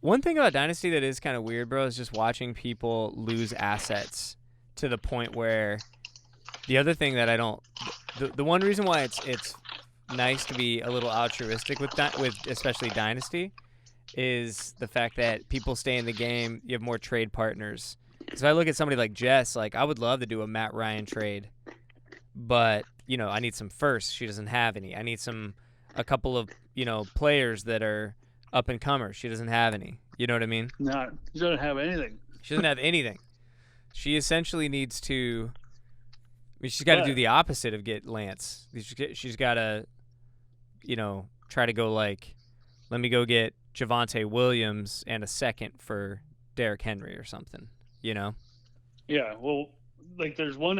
One thing about Dynasty that is kind of weird, bro, is just watching people lose assets to the point where the other thing that I don't the one reason why it's nice to be a little altruistic with especially Dynasty is the fact that people stay in the game, you have more trade partners. Because if I look at somebody like Jess, like I would love to do a Matt Ryan trade, but I need some firsts. She doesn't have any. I need a couple of players that are up and comers. She doesn't have any. You know what I mean? No, she doesn't have anything. She doesn't have anything. She essentially needs to. I mean, she's got to do the opposite of get Lance. She's got to, try to go like, let me go get Javonte Williams and a second for Derrick Henry or something. Yeah. Well, like there's one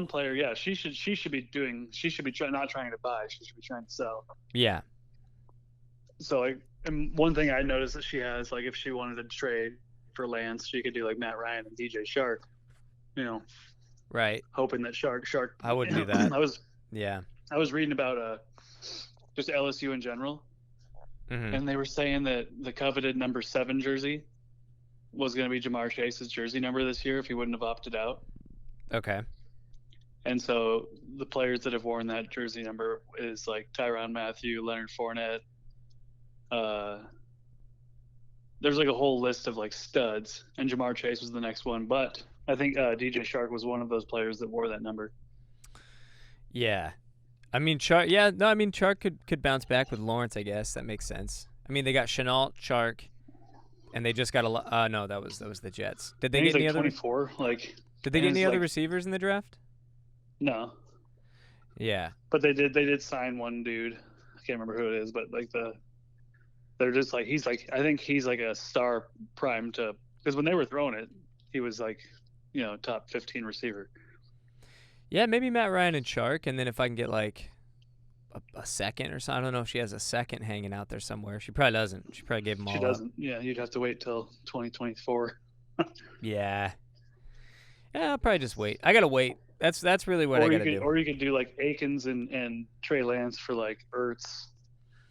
player. Yeah, she should be not trying to buy. She should be trying to sell. Yeah. So like, and one thing I noticed that she has, like, if she wanted to trade for Lance, she could do like Matt Ryan and DJ Shark. Right. Hoping that Shark. I wouldn't do that. I was reading about just LSU in general, and they were saying that the coveted number 7 jersey was going to be Jamar Chase's jersey number this year if he wouldn't have opted out. Okay. And so the players that have worn that jersey number is like Tyrann Mathieu, Leonard Fournette. There's like a whole list of like studs, and Jamar Chase was the next one. But I think DJ Shark was one of those players that wore that number. Yeah. I mean, Chark. Yeah, no. I mean, Chark could bounce back with Lawrence. I guess that makes sense. I mean, they got Chenault, Chark, and they just got a. No, that was the Jets. Did they get any other? 24. Did they get any other receivers in the draft? No. Yeah. But they did sign one dude. I can't remember who it is, but like they're just like I think he's like a star prime to, because when they were throwing it, he was like, top 15 receiver. Yeah, maybe Matt Ryan and Chark, and then if I can get like a second or something. I don't know if she has a second hanging out there somewhere. She probably doesn't. She probably gave them all up. She doesn't. Yeah, you'd have to wait till 2024. Yeah. Yeah, I'll probably just wait. I gotta wait. That's really what I gotta do. Or you could do like Akins and Trey Lance for like Ertz,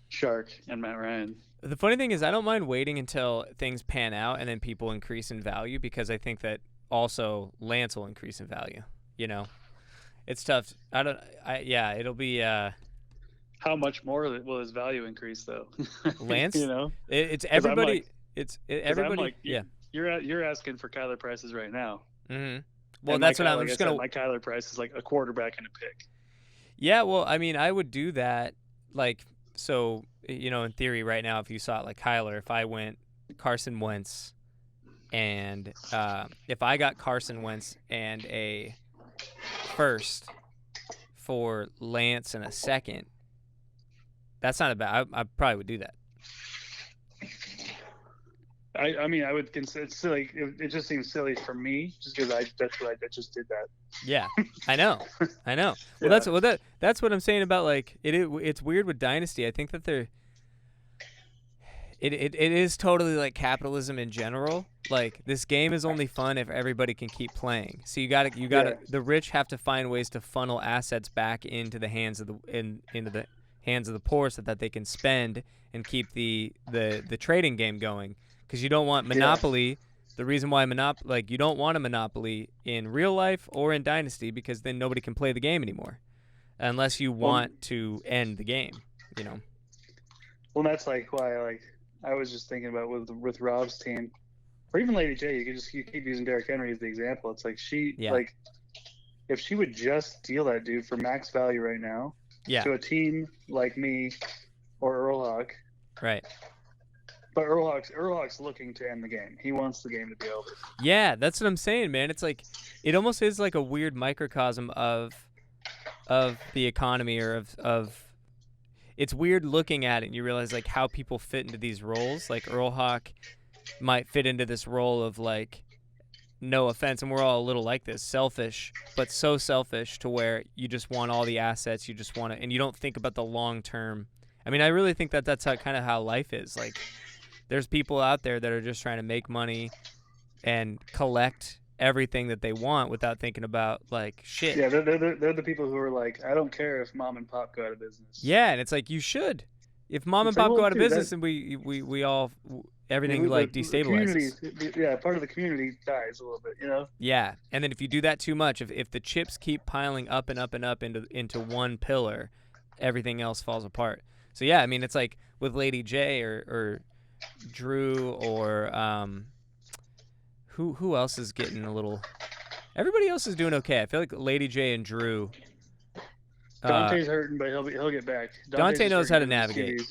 Shark, and Matt Ryan. The funny thing is I don't mind waiting until things pan out and then people increase in value, because I think that also Lance will increase in value. It's tough. It'll be how much more will his value increase though? Lance? It's everybody. Everybody. Like, yeah. You're asking for Kyler prices right now. Mm-hmm. Well, that's what I'm just gonna. My Kyler price is like a quarterback and a pick. Yeah, well, I mean, I would do that. Like, so in theory, right now, if you saw it like Kyler, if I went Carson Wentz, and if I got Carson Wentz and a first for Lance and a second, that's not a bad. I probably would do that. I mean, I would consider it's silly. It just seems silly for me, just because I just did that. Yeah, I know. Well, that's what I'm saying about like it. It's weird with Dynasty. I think that it is totally like capitalism in general. Like, this game is only fun if everybody can keep playing. So you got to the rich have to find ways to funnel assets back into the hands of into the hands of the poor, so that they can spend and keep the trading game going. Because you don't want monopoly. Yeah. The reason why you don't want a monopoly in real life or in Dynasty, because then nobody can play the game anymore, unless you want to end the game. Well, that's like why I was just thinking about with Rob's team, or even Lady J. You keep using Derrick Henry as the example. It's like if she would just deal that dude for max value right now, to a team like me or Earl Hawk, right. But Earl Hawk's looking to end the game. He wants the game to be over. Yeah, that's what I'm saying, man. It's like, it almost is like a weird microcosm of the economy, or of it's weird looking at it, and you realize like how people fit into these roles. Like Earl Hawk might fit into this role of, like, no offense, and we're all a little like this, selfish, but so selfish to where you just want all the assets, you just want it, and you don't think about the long term. I mean, I really think that that's kind of how life is. Like, there's people out there that are just trying to make money and collect everything that they want without thinking about, like, shit. Yeah, they're the people who are like, I don't care if mom and pop go out of business. Yeah, and it's like, you should. If mom and It's like, pop well, go out of dude, business, and we all everything like the community, destabilizes. yeah, part of the community dies a little bit, you know. Yeah, and then if you do that too much, if the chips keep piling up and up and up into one pillar, everything else falls apart. So yeah, I mean it's like with Lady J or Drew or who else is getting a little. Everybody else is doing okay. I feel like Lady J and Drew. Dante's hurting, but he'll get back. Dante knows how to navigate.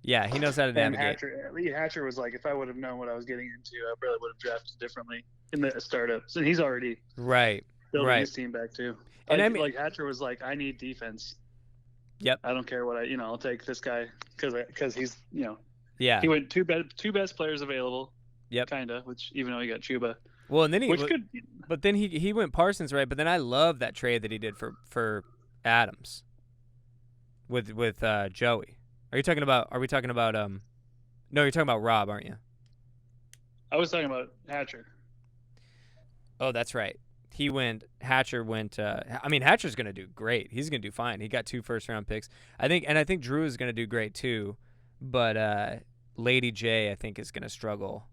Yeah, he knows how to navigate. Lee Hatcher was like, if I would have known what I was getting into, I probably would have drafted differently in the startup. So he's already building his team back too. And like Hatcher was like, I need defense. Yep. I don't care what I'll take this guy because he's Yeah. He went two best players available. Yep. Kinda, which even though he got Chuba. Well, and then he went Parsons, right? But then I love that trade that he did for Adams with Joey. Are we talking about no, you're talking about Rob, aren't you? I was talking about Hatcher. Oh, that's right. Hatcher went I mean Hatcher's going to do great. He's going to do fine. He got 2 first-round picks. I think Drew is going to do great too, but Lady J I think is going to struggle.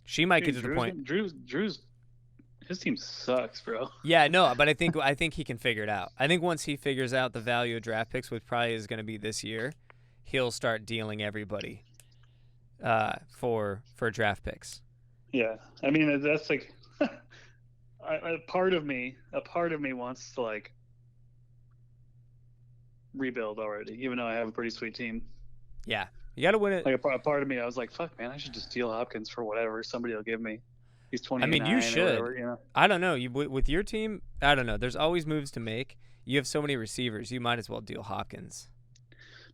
She might get to the point. Drew's his team sucks, bro. Yeah, no, but I think he can figure it out. I think once he figures out the value of draft picks, which probably is going to be this year, he'll start dealing everybody for draft picks. Yeah, I mean that's like a part of me wants to like rebuild already, even though I have a pretty sweet team. Yeah, you got to win it. Like a part of me, I was like, fuck, man, I should just steal Hopkins for whatever somebody will give me. He's 29. I mean, you should. Whatever, I don't know. With your team, I don't know. There's always moves to make. You have so many receivers. You might as well deal Hopkins.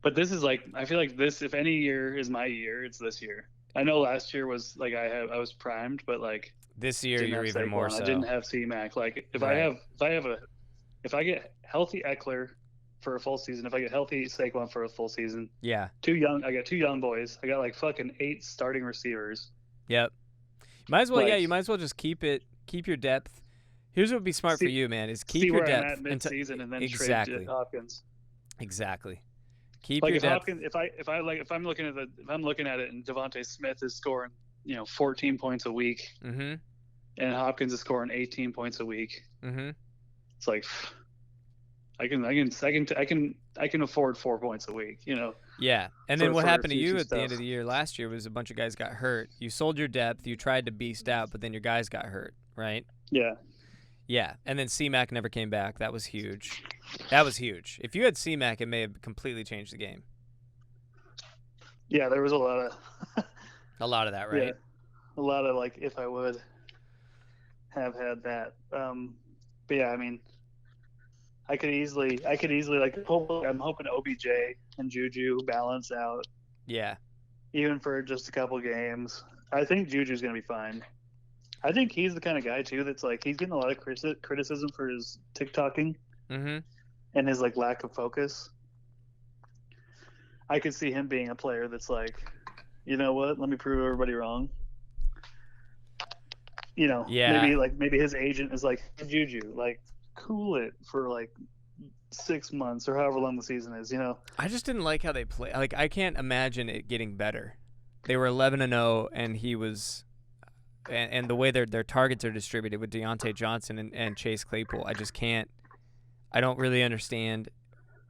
But this is like, I feel like this, if any year is my year, it's this year. I know last year was like I was primed, but like this year you're even more so. I didn't have C-Mac. Like if I get healthy Eckler for a full season, if I get healthy Saquon for a full season, yeah, I got 2 young boys. I got like fucking 8 starting receivers. Yep. Might as well, you might as well just keep your depth. Here's what would be smart for you, man, is keep your depth. I'm at mid-season and then exactly. trade Hopkins. Exactly. Keep like your depth. Hopkins, if I'm looking at it and Devontae Smith is scoring, 14 points a week, mm-hmm. and Hopkins is scoring 18 points a week. Mm-hmm. It's like I can afford 4 points a week, Yeah, and then what happened to you at the end of the year last year was a bunch of guys got hurt. You sold your depth, you tried to beast out, but then your guys got hurt, right? Yeah. Yeah, and then C-Mac never came back. That was huge. If you had C-Mac, it may have completely changed the game. Yeah, there was a lot of that, right? Yeah, a lot of like if I would have had that. But yeah, I mean, I could easily like I'm hoping OBJ and Juju balance out. Yeah. Even for just a couple games, I think Juju's gonna be fine. I think he's the kind of guy too that's like he's getting a lot of criticism for his TikToking and his like lack of focus. I could see him being a player that's like, you know what? Let me prove everybody wrong. Yeah. Maybe his agent is like, Juju, like cool it for like 6 months or however long the season is. I just didn't like how they play. Like I can't imagine it getting better. They were 11-0, and he was. And the way their targets are distributed with Deontay Johnson and Chase Claypool, I just can't. I don't really understand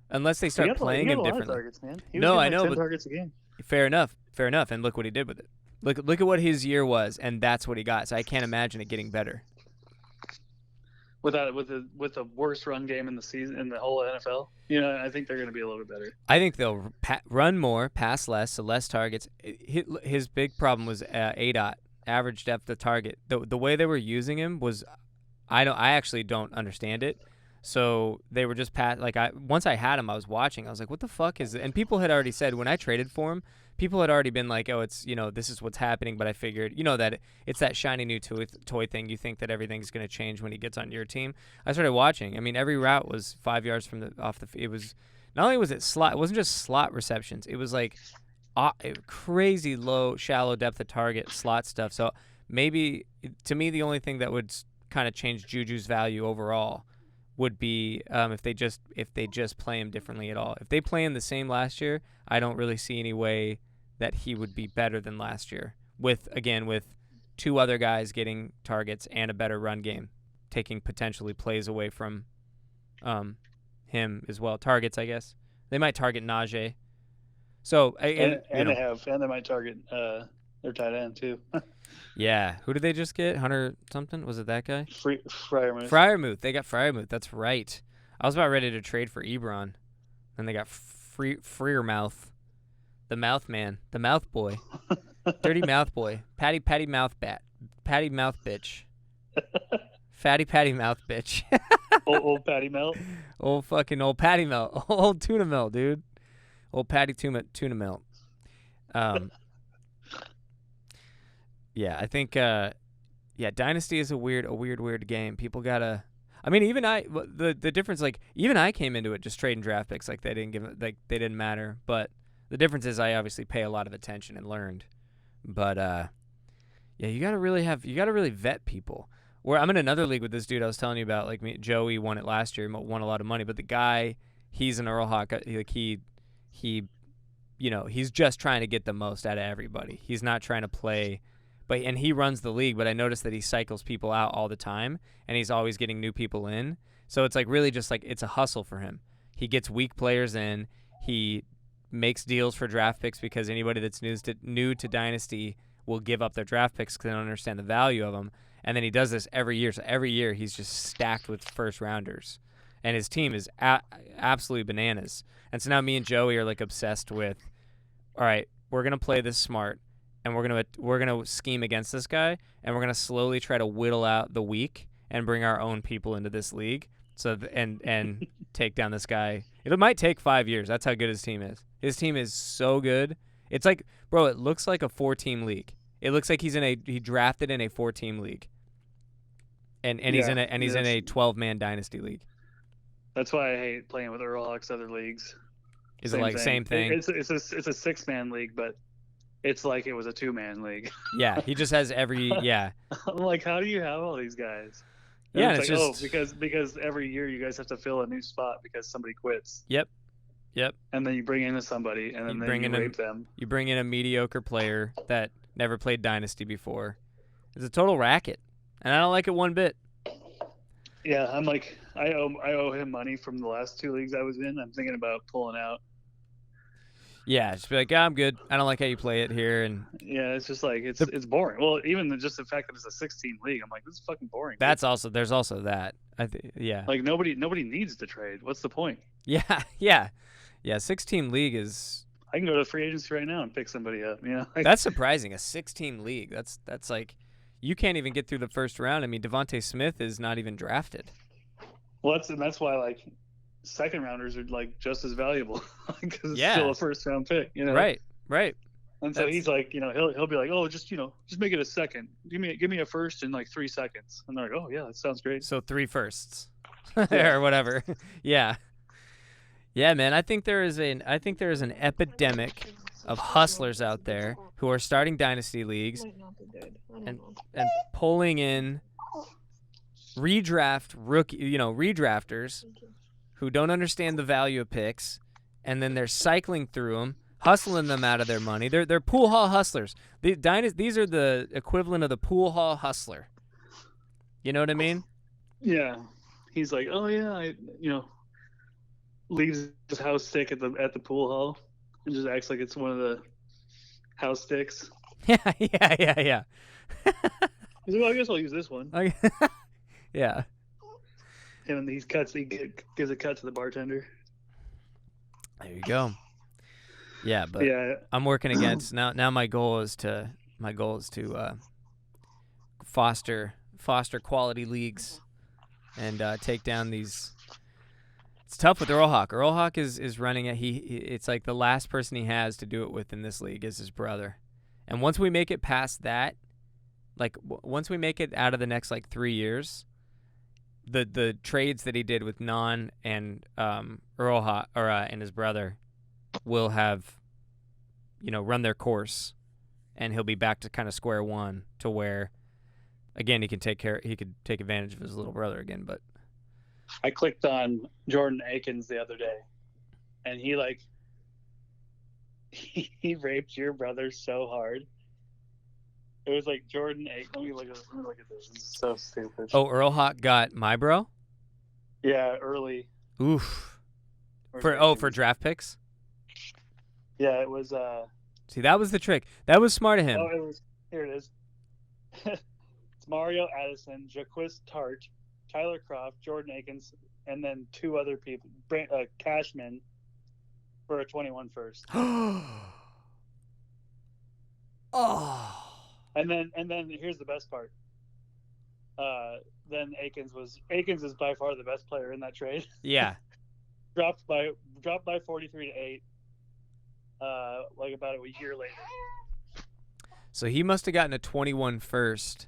unless they start playing him differently. Targets, man. No, I know, 10 but targets a game. Fair enough. And look what he did with it. Look at what his year was, and that's what he got. So I can't imagine it getting better. With the worst run game in the season in the whole NFL, I think they're going to be a little bit better. I think they'll run more, pass less, so less targets. His big problem was ADOT. Average depth of target. The way they were using him was, I actually don't understand it. So they were just once I had him, I was watching. I was like, what the fuck is it? And people had already said when I traded for him, people had already been like, oh, it's this is what's happening. But I figured that it's that shiny new toy thing. You think that everything's gonna change when he gets on your team. I started watching. I mean, every route was 5 yards from off the. It was not only was it slot. It wasn't just slot receptions. It was like crazy low, shallow depth of target slot stuff. So maybe to me, the only thing that would kind of change Juju's value overall would be if they just play him differently at all. If they play him the same last year, I don't really see any way that he would be better than last year. With 2 other guys getting targets and a better run game, taking potentially plays away from him as well. Targets, I guess. They might target Najee. So they might target their tight end too. Yeah, who did they just get? Hunter something? Was it that guy? Freiermuth. Freiermuth. They got Freiermuth. That's right. I was about ready to trade for Ebron, and they got Freiermuth, the mouth man, the mouth boy, dirty mouth boy, patty mouth bitch, fatty mouth bitch. old patty melt. Old patty melt. Old tuna melt, dude. Old patty tuna melt. Yeah, I think Dynasty is a weird game. People gotta. I mean, even the difference, like, even I came into it just trading draft picks, like they didn't matter. But the difference is I obviously pay a lot of attention and learned. But you gotta really vet people. Where I'm in another league with this dude I was telling you about, like Joey won it last year, won a lot of money. But the guy, he's an Earl Hawk. Like he, he's just trying to get the most out of everybody. He's not trying to play. And he runs the league, but I noticed that he cycles people out all the time, and he's always getting new people in. So it's like really just like it's a hustle for him. He gets weak players in. He makes deals for draft picks because anybody that's new to Dynasty will give up their draft picks because they don't understand the value of them. And then he does this every year. So every year he's just stacked with first rounders, and his team is absolutely bananas. And so now me and Joey are like obsessed with, all right, we're gonna play this smart. And we're gonna scheme against this guy, and we're gonna slowly try to whittle out the weak and bring our own people into this league. And take down this guy. It might take 5 years. That's how good his team is. His team is so good. It's like, bro, it looks like a 4-team league. It looks like he drafted in a 4-team league, and he's in a 12-man dynasty league. That's why I hate playing with Earl Hawks other leagues. Is it like same thing? It's a 6-man league, but it's like it was a 2-man league. Yeah, he just has I'm like, how do you have all these guys? And it's like, because every year you guys have to fill a new spot because somebody quits. Yep. And then you bring in somebody, and then you rape them. You bring in a mediocre player that never played Dynasty before. It's a total racket, and I don't like it one bit. Yeah, I'm like, I owe him money from the last 2 leagues I was in. I'm thinking about pulling out. Yeah, just be like, I'm good. I don't like how you play it here, and yeah, it's just like it's boring. Well, even just the fact that it's a 16 league, I'm like, this is fucking boring. There's also that. Yeah. Like nobody needs to trade. What's the point? Yeah. 16 league is. I can go to free agency right now and pick somebody up. That's surprising. A 16 league. That's like, you can't even get through the first round. I mean, Devontae Smith is not even drafted. Well, that's why like second rounders are like just as valuable because it's still a first round pick. Right. And so he's like, he'll be like, oh, just make it a second. Give me a first in like 3 seconds. And they're like, oh yeah, that sounds great. So 3 firsts, or whatever. Yeah, man. I think there is an epidemic of hustlers out there who are starting dynasty leagues and pulling in redrafters who don't understand the value of picks, and then they're cycling through them, hustling them out of their money. They're pool hall hustlers. These are the equivalent of the pool hall hustler. You know what I mean? Yeah. He's like, oh yeah, leaves his house stick at the pool hall and just acts like it's one of the house sticks. Yeah. He's like, well, I guess I'll use this one. Yeah. And he gives a cut to the bartender. There you go. Yeah, but I'm working against now. My goal is to foster quality leagues and take down these. It's tough with Earl Hawk. Earl Hawk is running it. It's like the last person he has to do it with in this league is his brother. And once we make it past that, like once we make it out of the next like 3 years, the trades that he did with Non and Earl Hawk and his brother will have, run their course, and he'll be back to kind of square one to where, again, he could take advantage of his little brother again. But I clicked on Jordan Akins the other day, and he raped your brother so hard. It was like Jordan Akins. Let me look at this. This is so stupid. Oh, Earl Hawk got my bro? Yeah, early. Oof. For draft picks? Yeah, it was. See, that was the trick. That was smart of him. Oh, it was. Here it is. It's Mario Addison, Jaquez Tart, Tyler Croft, Jordan Akins, and then 2 other people, Cashman, for a 21 first. Oh. And then here's the best part. Then Akins is by far the best player in that trade. Yeah. dropped by 43-8. Like about a year later. So he must have gotten a 21 first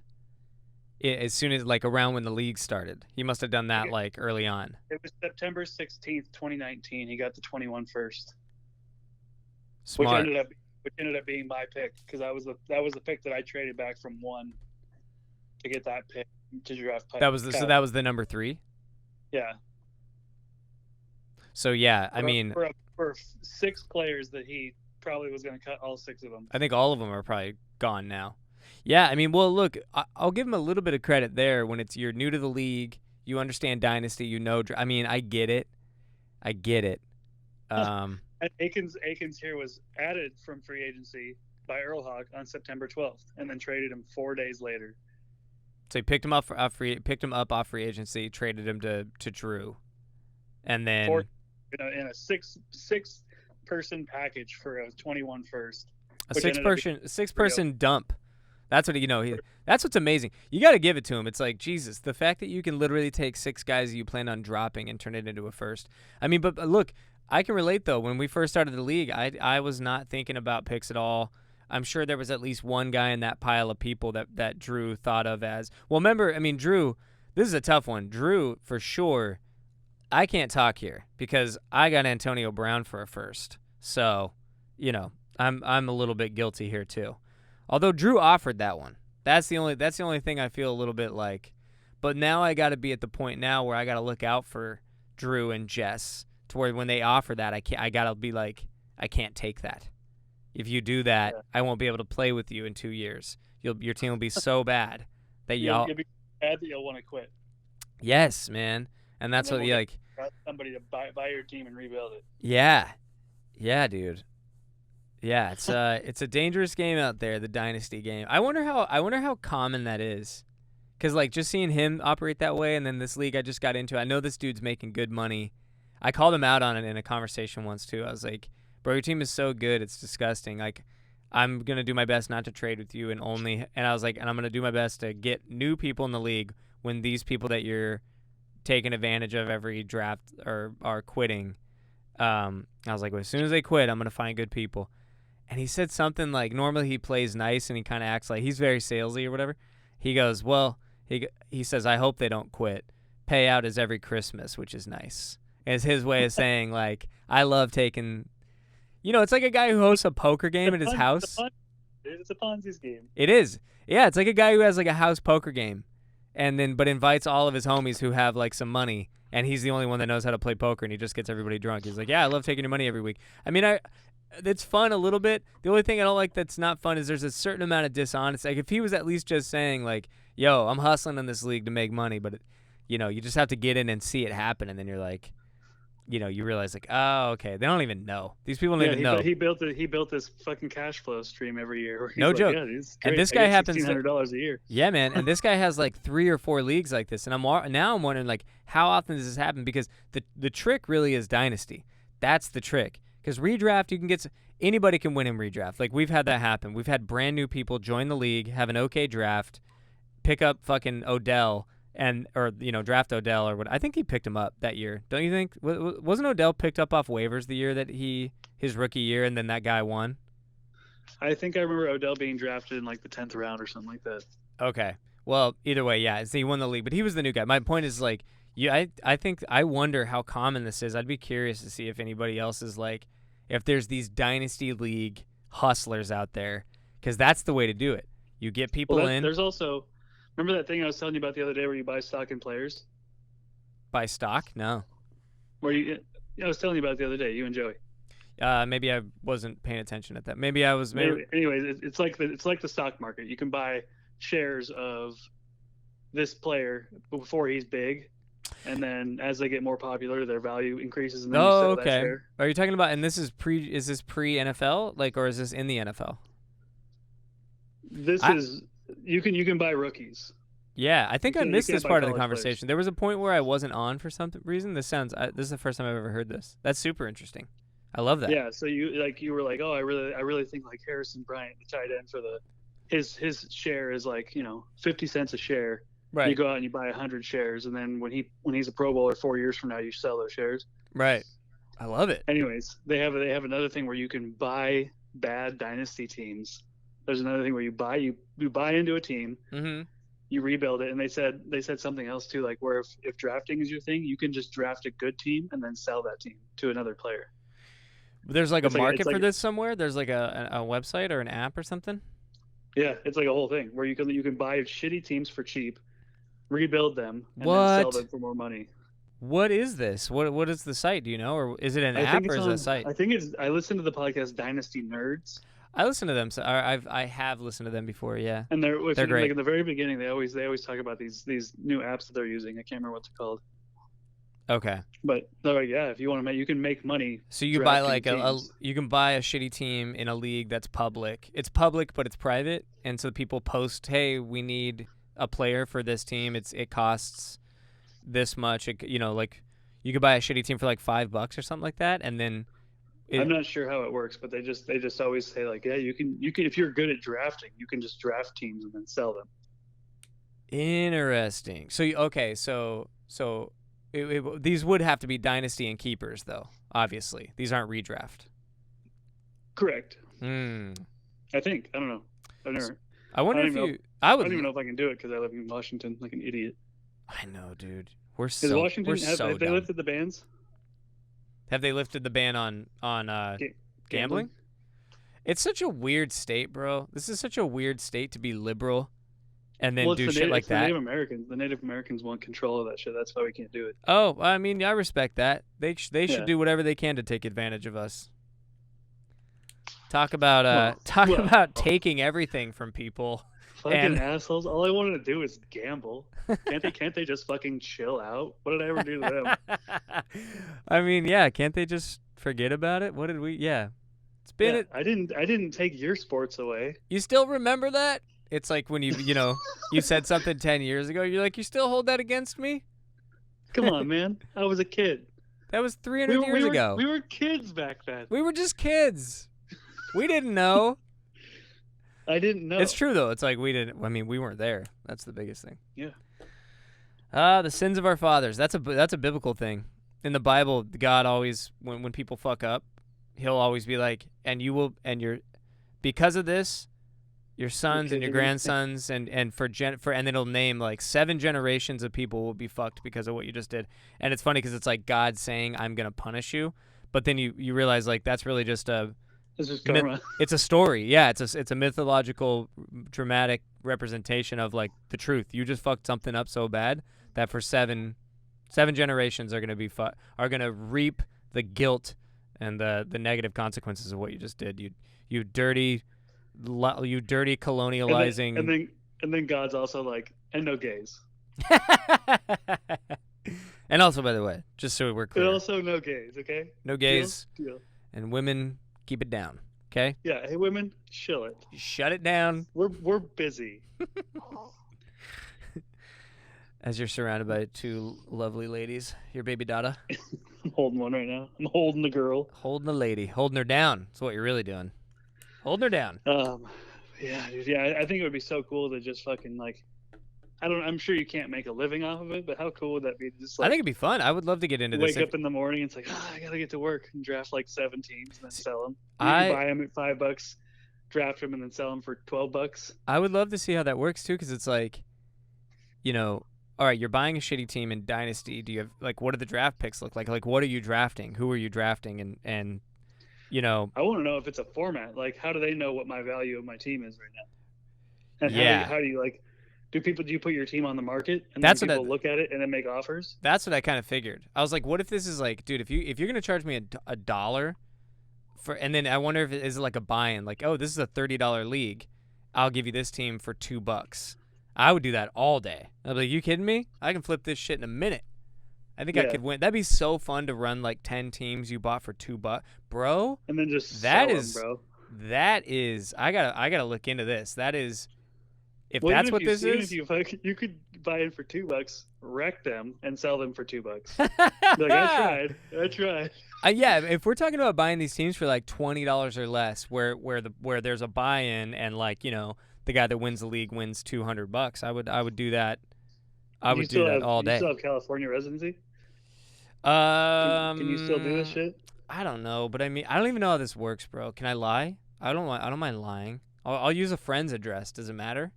as soon as, like, around when the league started. He must have done that, like, early on. It was September 16th, 2019. He got the 21 first. Smart. Which ended up being my pick, because that was the pick that I traded back from 1 to get that pick to draft. So that was the number 3? Yeah. So, yeah, I mean... For 6 players that he probably was going to cut all 6 of them. I think all of them are probably gone now. Yeah, I mean, well, look, I'll give him a little bit of credit there when you're new to the league, you understand Dynasty, I mean, I get it. And Akins here was added from free agency by Earl Hawk on September 12th, and then traded him 4 days later. So he picked him up off free agency, traded him to Drew, and then in a six person package for a 21 first. A six person dump. That's what that's what's amazing. You got to give it to him. It's like, Jesus, the fact that you can literally take 6 guys you plan on dropping and turn it into a first. I mean, but look, I can relate though. When we first started the league, I was not thinking about picks at all. I'm sure there was at least one guy in that pile of people that Drew thought of as, well, remember, I mean, Drew, this is a tough one. Drew, for sure, I can't talk here because I got Antonio Brown for a first. So, I'm a little bit guilty here too. Although Drew offered that one. That's the only thing I feel a little bit like. But now I got to be at the point now where I got to look out for Drew and Jess to where when they offer that, I got to be like, I can't take that. If you do that, I won't be able to play with you in 2 years. Your team will be so bad that you'll be bad that you'll want to quit. Yes, man. And that's what you like. Somebody to buy your team and rebuild it. Yeah, dude. Yeah, it's a dangerous game out there, the Dynasty game. I wonder how common that is, because like just seeing him operate that way, and then this league I just got into. I know this dude's making good money. I called him out on it in a conversation once too. I was like, bro, your team is so good, it's disgusting. Like, I'm gonna do my best not to trade with you, and I was like, and I'm gonna do my best to get new people in the league when these people that you're taking advantage of every draft are quitting. I was like, well, as soon as they quit, I'm gonna find good people. And he said something like, normally he plays nice and he kind of acts like he's very salesy or whatever. He goes, well, he says, I hope they don't quit. Payout is every Christmas, which is nice. And it's his way of saying, like, I love taking, it's like a guy who hosts a poker game at his house. It's a Ponzi scheme. It is. Yeah, it's like a guy who has like a house poker game but invites all of his homies who have like some money, and he's the only one that knows how to play poker, and he just gets everybody drunk. He's like, yeah, I love taking your money every week. I mean, it's fun a little bit. The only thing I don't like that's not fun is there's a certain amount of dishonesty. Like if he was at least just saying like, yo, I'm hustling in this league to make money, but you just have to get in and see it happen, and then you're like, you realize like, oh, okay, they don't even know. These people don't even know. He built this fucking cash flow stream every year. No joke. Yeah, and this guy happens $1,600 a year. Yeah, man. And this guy has like 3 or 4 leagues like this, and I'm wondering like, how often does this happen? Because the trick really is Dynasty. That's the trick. Because redraft, you can get anybody can win in redraft. Like we've had that happen. We've had brand new people join the league, have an okay draft, pick up fucking Odell. Or draft Odell or what? I think he picked him up that year. Don't you think? Wasn't Odell picked up off waivers the year that his rookie year, and then that guy won? I think I remember Odell being drafted in like the 10th round or something like that. Okay. Well, either way, yeah. So he won the league, but he was the new guy. My point is like, I wonder how common this is. I'd be curious to see if anybody else is like, if there's these Dynasty League hustlers out there, because that's the way to do it. You get people in. There's also. Remember that thing I was telling you about the other day where you buy stock in players? Buy stock? No. Where I was telling you about it the other day, you and Joey. Maybe I wasn't paying attention at that. Maybe I was. Anyways, it's like the stock market. You can buy shares of this player before he's big, and then as they get more popular, their value increases, and then you sell that share. Are you talking about? And this is is this pre NFL, like, or is this in the NFL? You can buy rookies. Yeah, I think I missed this part of the conversation. Players. There was a point where I wasn't on for some reason. This is the first time I've ever heard this. That's super interesting. I love that. Yeah, so you were like, oh, I really think like Harrison Bryant, the tight end for his share is like 50 cents a share. Right. You go out and you buy 100 shares, and then when he's a Pro Bowler 4 years from now, you sell those shares. Right. I love it. Anyways, they have another thing where you can buy bad dynasty teams. There's another thing where you buy into a team. Mm-hmm. You rebuild it, and they said something else too, like where if drafting is your thing, you can just draft a good team and then sell that team to another player. There's like a market for this somewhere. There's like a website or an app or something. Yeah, it's like a whole thing where you can buy shitty teams for cheap, rebuild them, and then sell them for more money. What is this? What is the site? Do you know, or is it an app or is it a site? I think I listened to the podcast Dynasty Nerds. I listen to them. So I have listened to them before. Yeah, and they're great. Like in the very beginning, they always talk about these new apps that they're using. I can't remember what they're called. Okay. But they're like, yeah, if you want to you can make money. So you buy like you can buy a shitty team in a league that's public. It's public, but it's private, and so people post, hey, we need a player for this team. It costs this much. Like you could buy a shitty team for like $5 or something like that, and then. I'm not sure how it works, but they just always say like, yeah, you can if you're good at drafting, you can just draft teams and then sell them. Interesting. So these would have to be dynasty and keepers, though. Obviously, these aren't redraft. Correct. I think. I don't know. I've never. I wonder if you. I don't even know if I can do it because I live in Washington like an idiot. I know, dude. Have they lifted the bans? Have they lifted the ban on gambling? It's such a weird state, bro. This is such a weird state to be liberal and then do shit like that. The Native Americans want control of that shit. That's why we can't do it. Oh, I mean, I respect that. They should do whatever they can to take advantage of us. Talk about taking everything from people. Fucking assholes. All I wanted to do is gamble. Can't they just fucking chill out? What did I ever do to them? I mean, yeah, can't they just forget about it? What did we It's been I didn't take your sports away. You still remember that? It's like when you said something 10 years ago, you're like, you still hold that against me? Come on, man. I was a kid. That was 300 years ago. We were kids back then. We were just kids. We didn't know. I didn't know. It's true, though. It's like we weren't there. That's the biggest thing. Yeah. The sins of our fathers. That's a biblical thing. In the Bible, God always, when people fuck up, he'll always be like, because of this, your sons and your grandsons and then it'll name like 7 generations of people will be fucked because of what you just did. And it's funny because it's like God saying, I'm going to punish you. But then you realize like that's really just it's just karma. It's a story. Yeah, it's a mythological, dramatic representation of like the truth. You just fucked something up so bad that for 7 generations are going to reap the guilt and the negative consequences of what you just did. You dirty colonializing. And then God's also like, and no gays. And also, by the way, just so we're clear. And also no gays, okay? No gays. Deal. And women, keep it down, okay? Yeah, hey women, chill it. Shut it down. We're busy. As you're surrounded by 2 lovely ladies, your baby Dada. I'm holding one right now. I'm holding the girl. Holding the lady. Holding her down. That's what you're really doing. Holding her down. Yeah, dude, yeah. I think it would be so cool to just fucking like, I'm sure you can't make a living off of it, but how cool would that be? Just like, I think it'd be fun. I would love to get into this. Wake up in the morning, it's like, I gotta get to work and draft like 7 teams and then sell them. You can buy them at $5, draft them, and then sell them for $12. I would love to see how that works too, because it's like, all right, you're buying a shitty team in Dynasty. Do you have like what do the draft picks look like? Like what are you drafting? Who are you drafting? And I want to know if it's a format. Like how do they know what my value of my team is right now? And how do you like Do you put your team on the market and That's then what people look at it and then make offers? That's what I kind of figured. I was like, what if this is like, dude, if you're gonna charge me a dollar for, and then I wonder if it is like a buy-in, like, oh, this is a $30 league, I'll give you this team for $2. I would do that all day. I'd be like, you kidding me? I can flip this shit in a minute. I think I could win. That'd be so fun to run like 10 teams you bought for $2, bro. And then just that sell is, them, bro. That is, I gotta look into this. That is, if well, that's what this is, you could buy in for $2, wreck them, and sell them for $2. Like, I tried. Yeah, if we're talking about buying these teams for like $20 or less, where there's a buy-in and like, you know, the guy that wins the league wins $200, I would do that. I would do that all day. You still have California residency? Can you still do this shit? I don't know, but I mean, I don't even know how this works, bro. Can I lie? I don't mind lying. I'll use a friend's address. Does it matter?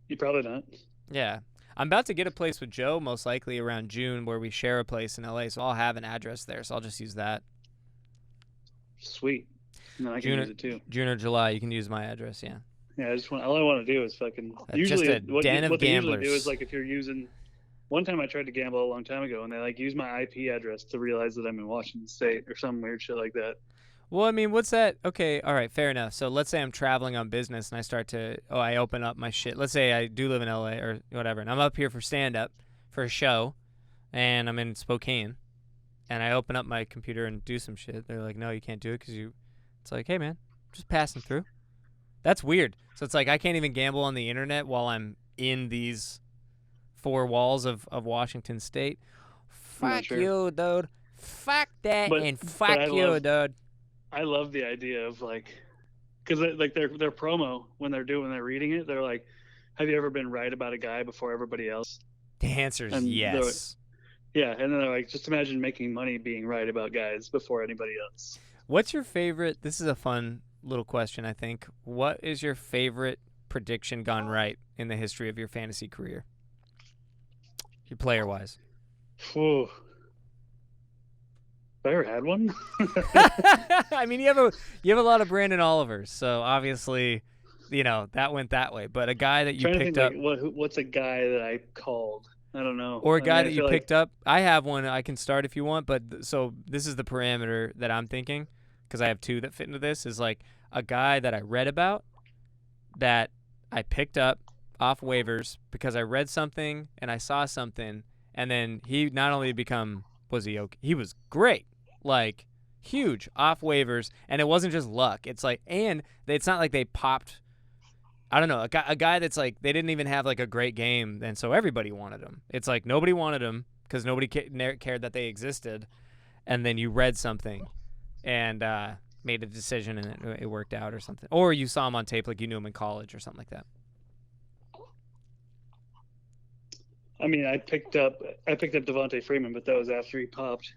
You probably not. Yeah. I'm about to get a place with Joe, most likely around June, where we share a place in LA, so I'll have an address there, so I'll just use that. Sweet. No, I can use it too. June or July, you can use my address, yeah. Yeah, all I want to do is fucking. Usually, just a den of what they gamblers. usually do is like if you're using. One time I tried to gamble a long time ago, and they like use my IP address to realize that I'm in Washington State or some weird shit like that. Well, I mean, what's that? Okay, all right, fair enough. So let's say I'm traveling on business and I start to, I open up my shit. Let's say I do live in LA or whatever, and I'm up here for stand-up for a show, and I'm in Spokane, and I open up my computer and do some shit. They're like, no, you can't do it because it's like, hey, man, just passing through. That's weird. So it's like I can't even gamble on the internet while I'm in these four walls of Washington State. Fuck you, dude. Fuck that and fuck you, dude. I love the idea of like, because like their promo when they're reading it, they're like, "Have you ever been right about a guy before everybody else?" The answer is yes. Yeah, and then they're like, "Just imagine making money being right about guys before anybody else." What's your favorite? This is a fun little question, I think. What is your favorite prediction gone right in the history of your fantasy career? Your player wise. Whew. Have I ever had one? I mean, you have a lot of Brandon Olivers, so obviously, you know, that went that way. But a guy that you picked up. Like, what's a guy that I called? I don't know. Or a guy that you picked up. I have one. I can start if you want. But so this is the parameter that I'm thinking, because I have two that fit into this. Is like a guy that I read about, that I picked up off waivers because I read something and I saw something, and then he not only was he okay, he was great. Like, huge off waivers, and it wasn't just luck. It's like, and it's not like they popped, I don't know, a guy that's like, they didn't even have like a great game, and so everybody wanted him. It's like nobody wanted him because nobody cared that they existed, and then you read something and made a decision and it worked out or something. Or you saw him on tape like you knew him in college or something like that. I mean, I picked up Devontae Freeman, but that was after he popped.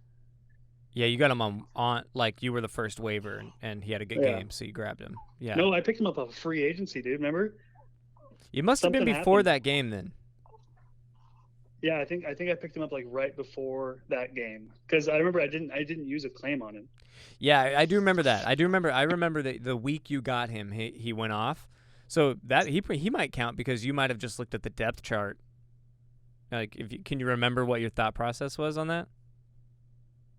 Yeah, you got him on like you were the first waiver, and he had a good game, so you grabbed him. Yeah. No, I picked him up off free agency, dude. Remember? You must have been before that game then. Yeah, I think I picked him up like right before that game because I remember I didn't use a claim on him. Yeah, I do remember that. I remember the week you got him, he went off. So that he might count because you might have just looked at the depth chart. Like, can you remember what your thought process was on that?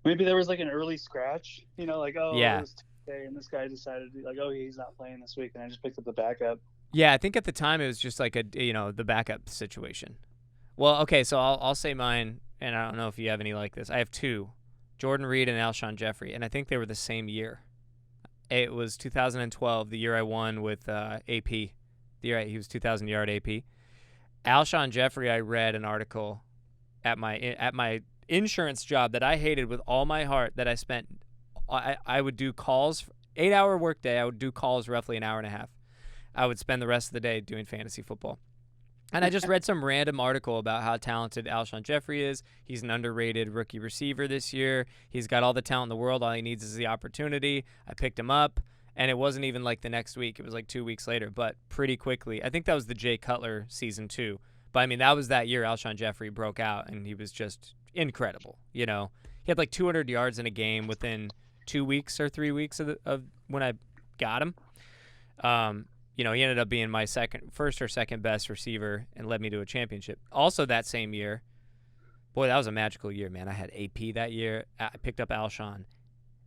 Maybe there was like an early scratch, you know, like, oh, yeah. It was Tuesday, and this guy decided like, oh, he's not playing this week, and I just picked up the backup. Yeah, I think at the time it was just like the backup situation. Well, okay, so I'll say mine, and I don't know if you have any like this. I have two, Jordan Reed and Alshon Jeffrey, and I think they were the same year. It was 2012, the year I won with AP. The year he was 2,000-yard AP. Alshon Jeffrey, I read an article at my insurance job that I hated with all my heart, that I spent, I would do calls, 8-hour workday, I would do calls roughly an hour and a half. I would spend the rest of the day doing fantasy football. And I just read some random article about how talented Alshon Jeffrey is. He's an underrated rookie receiver this year. He's got all the talent in the world. All he needs is the opportunity. I picked him up, and it wasn't even like the next week. It was like 2 weeks later, but pretty quickly. I think that was the Jay Cutler season 2. But, I mean, that was that year Alshon Jeffrey broke out, and he was just incredible. You know, he had like 200 yards in a game within 2 weeks or 3 weeks of when I got him. he ended up being my first or second best receiver and led me to a championship. Also that same year, boy, that was a magical year, man. I had AP that year. I picked up Alshon.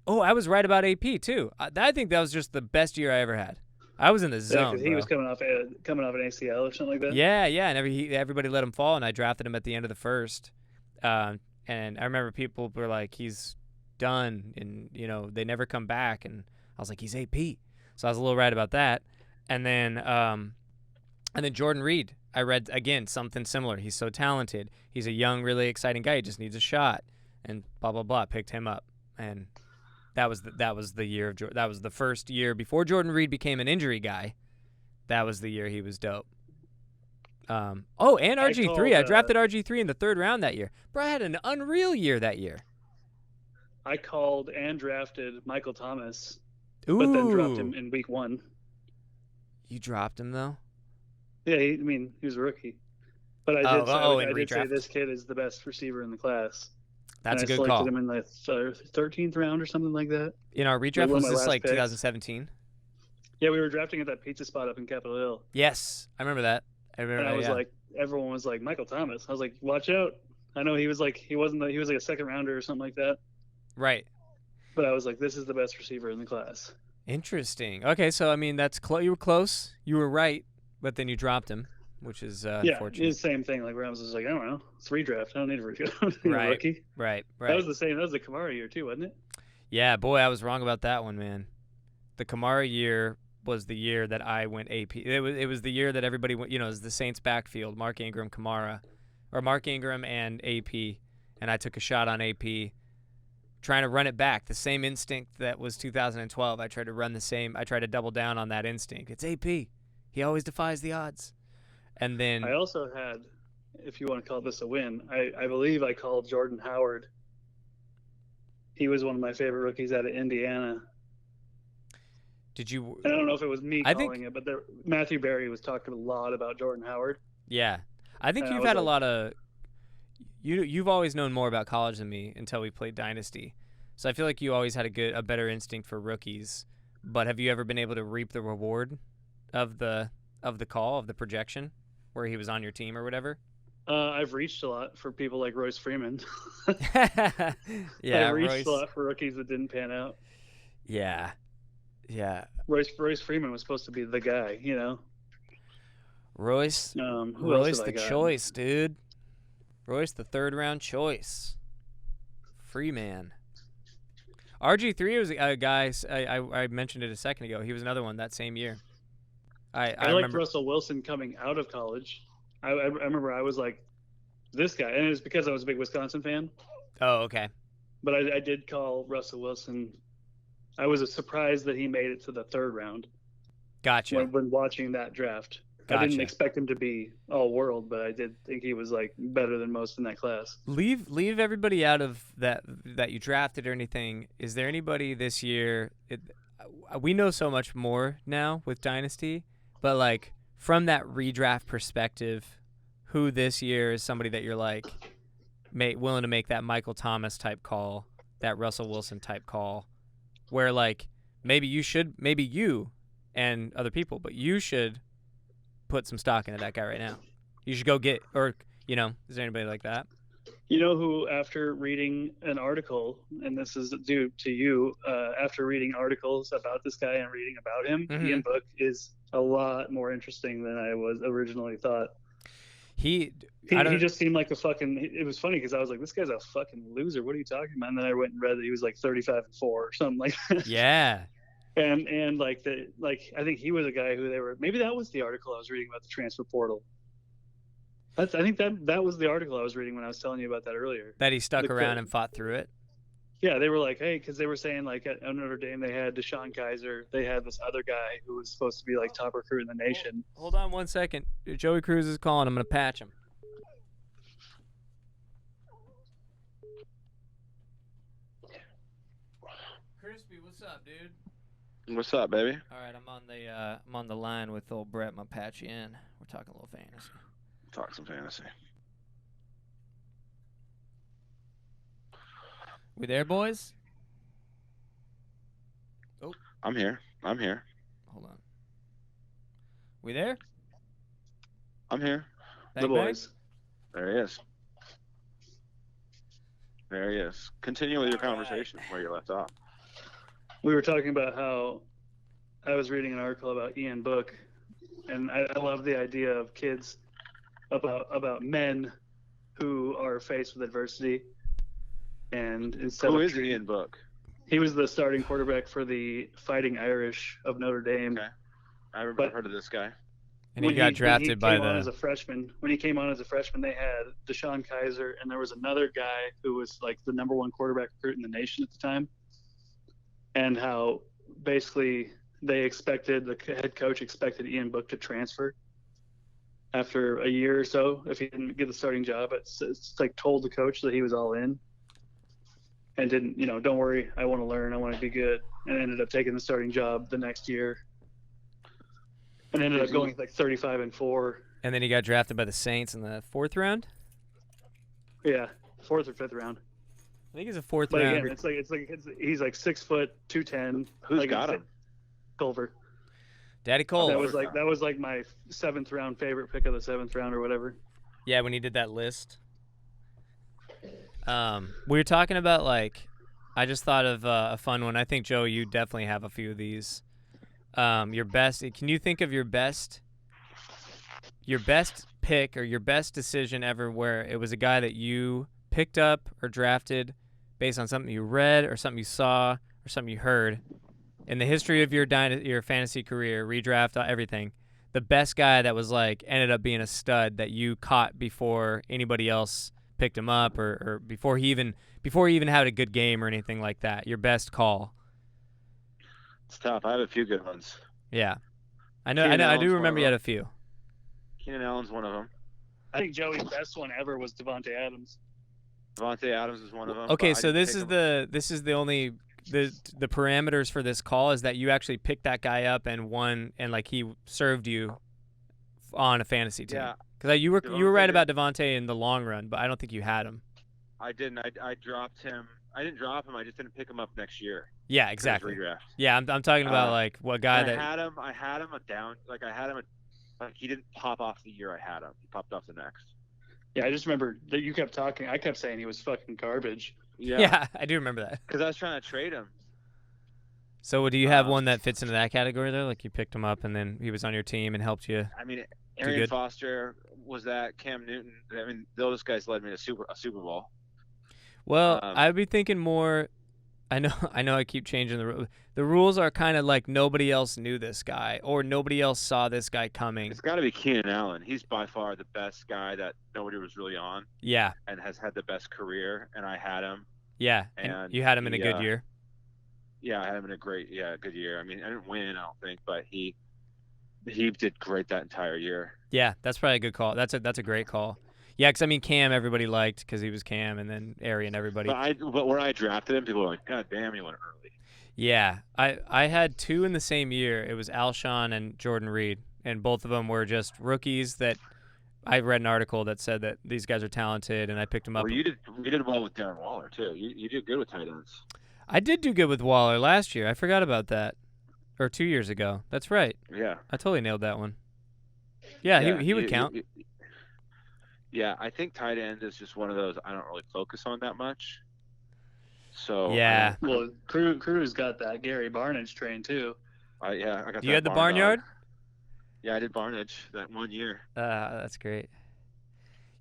Oh, I was right about AP too. I think that was just the best year I ever had. I was in the zone, because he bro. was coming off an ACL or something like that. Yeah, and everybody let him fall, and I drafted him at the end of the first. And I remember people were like, he's done, and they never come back. And I was like, he's AP. So I was a little right about that. And then Jordan Reed, I read again something similar. He's so talented. He's a young, really exciting guy. He just needs a shot, and blah blah blah. Picked him up, and that was the year of that was the first year before Jordan Reed became an injury guy. That was the year he was dope. And RG3. I drafted RG3 in the 3rd round that year. Bro, I had an unreal year that year. I called and drafted Michael Thomas, Ooh. But then dropped him in week 1. You dropped him though? Yeah, he was a rookie. But I did say this kid is the best receiver in the class. That's and a good call. I selected him in the 13th round or something like that. In our redraft, was this like 2017? Yeah, we were drafting at that pizza spot up in Capitol Hill. Yes, I remember that. And I was like, everyone was like, Michael Thomas. I was like, watch out. I know he was like a 2nd rounder or something like that. Right. But I was like, this is the best receiver in the class. Interesting. Okay, so I mean, you were close. You were right, but then you dropped him, which is unfortunate. It's the same thing. Like Rams was like, I don't know, it's redraft. I don't need a rookie. Right. That was the same. That was the Kamara year too, wasn't it? Yeah, boy, I was wrong about that one, man. The Kamara year was the year that I went AP. It was the year that everybody went. It was the Saints backfield, Mark Ingram, Kamara, or Mark Ingram and AP, and I took a shot on AP. Trying to run it back, the same instinct that was 2012. I tried to double down on that instinct. It's AP. He always defies the odds. And then I also had, if you want to call this a win, I believe I called Jordan Howard. He was one of my favorite rookies out of Indiana. Did you? I don't know if it was me calling it, but Matthew Berry was talking a lot about Jordan Howard. Yeah, I think you've had a lot of. You've always known more about college than me until we played Dynasty. So I feel like you always had a better instinct for rookies. But have you ever been able to reap the reward of the call, of the projection, where he was on your team or whatever? I've reached a lot for people like Royce Freeman. Yeah, I reached a lot for rookies that didn't pan out. Yeah. Royce Freeman was supposed to be the guy, Royce the choice, dude. Royce, the 3rd round choice. Free man. RG3 was a guy, I mentioned it a second ago. He was another one that same year. I liked Russell Wilson coming out of college. I remember I was like, this guy. And it was because I was a big Wisconsin fan. Oh, okay. But I did call Russell Wilson. I was surprised that he made it to the 3rd round. Gotcha. When watching that draft. Gotcha. I didn't expect him to be all world, but I did think he was like better than most in that class. Leave everybody out of that you drafted or anything. Is there anybody this year? We know so much more now with Dynasty, but like from that redraft perspective, who this year is somebody that you're like willing to make that Michael Thomas type call, that Russell Wilson type call, where like maybe you and other people, but you should put some stock into that guy right now. You should go get, or is there anybody like that? You know who, after reading an article, and this is due to you, after reading articles about this guy and reading about him, Ian Book is a lot more interesting than I was originally thought. He just seemed like it was funny because I was like, this guy's a fucking loser. What are you talking about? And then I went and read that he was like 35-4 or something like that. Yeah. And I think he was a guy who maybe that was the article I was reading about the transfer portal. I think that was the article I was reading when I was telling you about that earlier. That he stuck around and fought through it. Yeah, they were like, hey, because they were saying like at Notre Dame they had Deshaun Kaiser, they had this other guy who was supposed to be like top recruit in the nation. Hold on 1 second. Joey Cruz is calling. I'm gonna patch him. Crispy, what's up, dude? What's up, baby? All right, I'm on the line with old Brett. I'm gonna patch you in. We're talking a little fantasy. Talk some fantasy. We there, boys? Oh, I'm here. Hold on. We there? I'm here. The boys. There he is. There he is. Continue with your conversation where you left off. We were talking about how I was reading an article about Ian Book, and I love the idea of kids about men who are faced with adversity, and instead Who of is Ian Book? He was the starting quarterback for the Fighting Irish of Notre Dame. Okay, I've heard of this guy. And he got drafted by the. When he came on as a freshman, they had Deshaun Kaiser, and there was another guy who was like the number one quarterback recruit in the nation at the time. And how basically the head coach expected Ian Book to transfer after a year or so if he didn't get the starting job. It's like told the coach that he was all in, and didn't, don't worry, I want to learn, I want to be good, and ended up taking the starting job the next year. And ended up going like 35-4. And then he got drafted by the Saints in the 4th round. Yeah, 4th or 5th round. I think he's a 4th but round. Again, he's like 6 foot 210. Who's got him? Culver. Daddy Cole. That was like my 7th round favorite pick of the 7th round or whatever. Yeah, when he did that list. We were talking about I just thought of a fun one. I think Joe, you definitely have a few of these. Your best. Can you think of your best pick or your best decision ever where it was a guy that you picked up or drafted based on something you read or something you saw or something you heard in the history of your fantasy career, redraft, everything? The best guy that was ended up being a stud that you caught before anybody else picked him up or before he even had a good game or anything like that. Your best call. It's tough. I have a few good ones. Yeah, I know. I do remember you had a few. Keenan Allen's one of them. I think Joey's best one ever was Devontae Adams. Devontae Adams is one of them. Okay, so this is the only the parameters for this call is that you actually picked that guy up and won, and he served you on a fantasy team. Yeah, because you were right about Devontae in the long run, but I don't think you had him. I didn't. I dropped him. I didn't drop him. I just didn't pick him up next year. Yeah, exactly. Redraft. Yeah, I'm talking about what guy that I had him a down. He didn't pop off the year I had him. He popped off the next. Yeah, I just remember that you kept talking. I kept saying he was fucking garbage. Yeah, I do remember that. Because I was trying to trade him. So do you have one that fits into that category there? Like you picked him up and then he was on your team and helped you? I mean, Arian Foster was that. Cam Newton. I mean, those guys led me to a Super Bowl. Well, I'd be thinking more. I know. I keep changing the rules. The rules are kind of like nobody else knew this guy or nobody else saw this guy coming. It's got to be Keenan Allen. He's by far the best guy that nobody was really on. Yeah. And has had the best career, and I had him. Yeah, and you had him in a good year. Yeah, I had him in a good year. I mean, I didn't win, I don't think, but he did great that entire year. Yeah, that's probably a good call. That's a great call. Yeah, because I mean, Cam everybody liked because he was Cam, and then Arian everybody. But when I drafted him, people were like, "God damn, he went early." Yeah, I had two in the same year. It was Alshon and Jordan Reed, and both of them were just rookies that I read an article that said that these guys are talented, and I picked them up. Well, you did well with Darren Waller too. You did good with tight ends. I did do good with Waller last year. I forgot about that, or 2 years ago. That's right. Yeah, I totally nailed that one. Yeah, he would count. Yeah, I think tight end is just one of those I don't really focus on that much. So yeah. Well, Cruz got that Gary Barnage train too. I got. You had the barnyard? Yeah, I did Barnage that 1 year. That's great.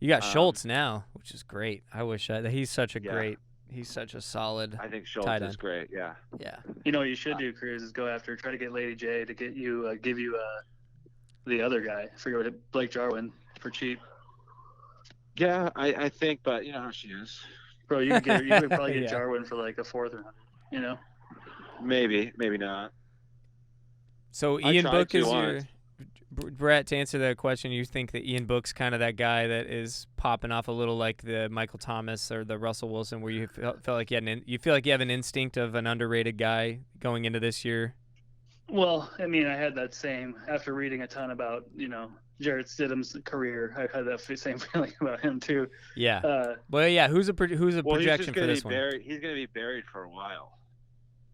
You got Schultz now, which is great. I wish he's such a solid. I think Schultz is great. Yeah. Yeah. You know what you should do, Cruz, is try to get Lady J to get you give you the other guy. I forget what Blake Jarwin for cheap. Yeah, I think, but you know how she is. Bro, you could probably get Jarwin for like a 4th round. You know. Maybe not. So Ian Book is your Brett. To answer that question, you think that Ian Book's kind of that guy that is popping off a little like the Michael Thomas or the Russell Wilson, where you feel like you have an instinct of an underrated guy going into this year. Well, I mean, I had that same after reading a ton about Jarrett Stidham's career. I had that same feeling about him too. Yeah. Who's a projection for this one? He's going to be buried for a while.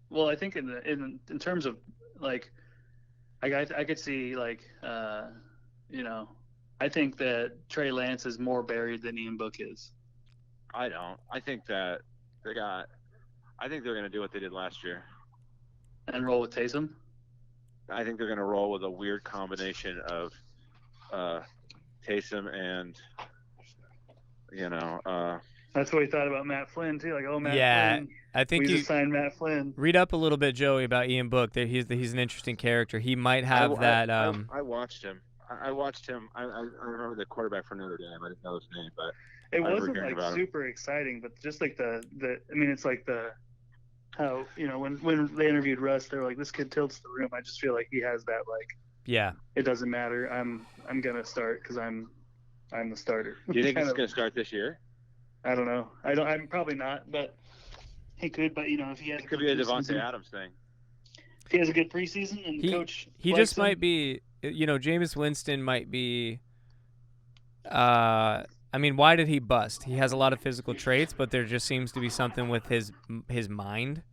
Well, I think in terms of like I could see like you know, I think that Trey Lance is more buried than Ian Book is. I don't. I think that I think they're going to do what they did last year. And roll with Taysom? I think they're going to roll with a weird combination of Taysom and, That's what we thought about Matt Flynn, too. Like, Matt Flynn. I think we just signed Matt Flynn. Read up a little bit, Joey, about Ian Book. He's an interesting character. He might have that. I watched him. I watched him. I remember the quarterback for Notre Dame. I didn't know his name, but it wasn't like super exciting. But just like it's like how when they interviewed Russ, they were like, this kid tilts the room. I just feel like he has that it doesn't matter. I'm gonna start because I'm the starter. Do you think he's gonna start this year? I don't know. I'm probably not, but he could. But if he has, it could be a Devontae Adams thing. If he has a good preseason and he just might be. Jameis Winston might be. Why did he bust? He has a lot of physical traits, but there just seems to be something with his mind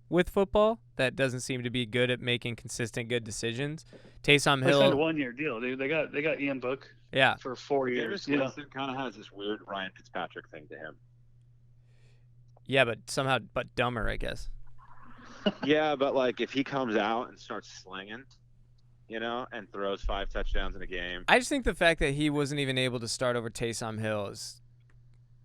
with football that doesn't seem to be good at making consistent good decisions. Taysom Hill. They signed a 1-year deal, dude. They got Ian Book. Yeah. For 4 years. Jameis Winston kind of has this weird Ryan Fitzpatrick thing to him. Yeah, but dumber, I guess. Yeah, but if he comes out and starts slinging, and throws 5 touchdowns in a game. I just think the fact that he wasn't even able to start over Taysom Hill is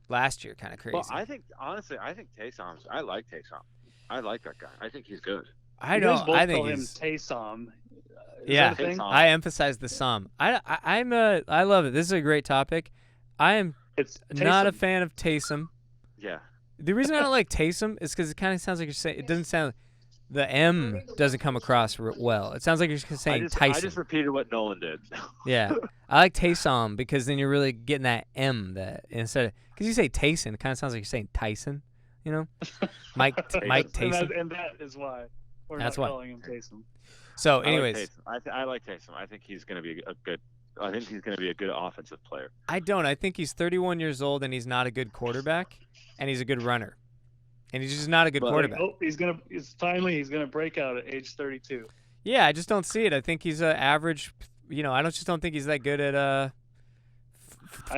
last year kind of crazy. Well, I think Taysom. I like Taysom. I like that guy. I think he's good. I know. I think call he's him Taysom. Taysom. I emphasize the Som. I love it. This is a great topic. It's not a fan of Taysom. Yeah. The reason I don't like Taysom is because it kind of sounds like you're saying it doesn't sound. The M doesn't come across well. It sounds like you're just saying Tyson. I just repeated what Nolan did. Yeah. I like Taysom because then you're really getting that M because you say Tayson, it kind of sounds like you're saying Tyson, Mike Taysom. And that is why we're not calling him Taysom. So, anyways. I like Taysom. I think he's going to be a good offensive player. I don't. I think he's 31 years old and he's not a good quarterback and he's a good runner. And he's just not a good quarterback. He's gonna break out at age 32. Yeah, I just don't see it. I think he's an average. I just don't think he's that good at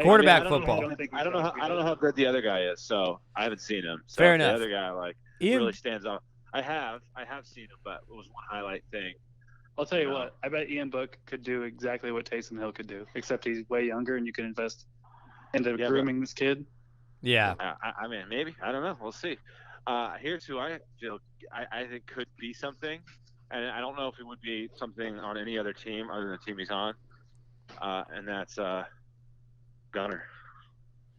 quarterback football. I don't know how good the other guy is. So I haven't seen him. So Fair enough. The other guy really stands out. I have seen him, but it was one highlight thing. I'll tell you what. I bet Ian Book could do exactly what Taysom Hill could do, except he's way younger, and you can invest into grooming this kid. Yeah. Maybe. I don't know. We'll see. Here's who I feel I think could be something, and I don't know if it would be something on any other team other than the team he's on, and that's Gunner.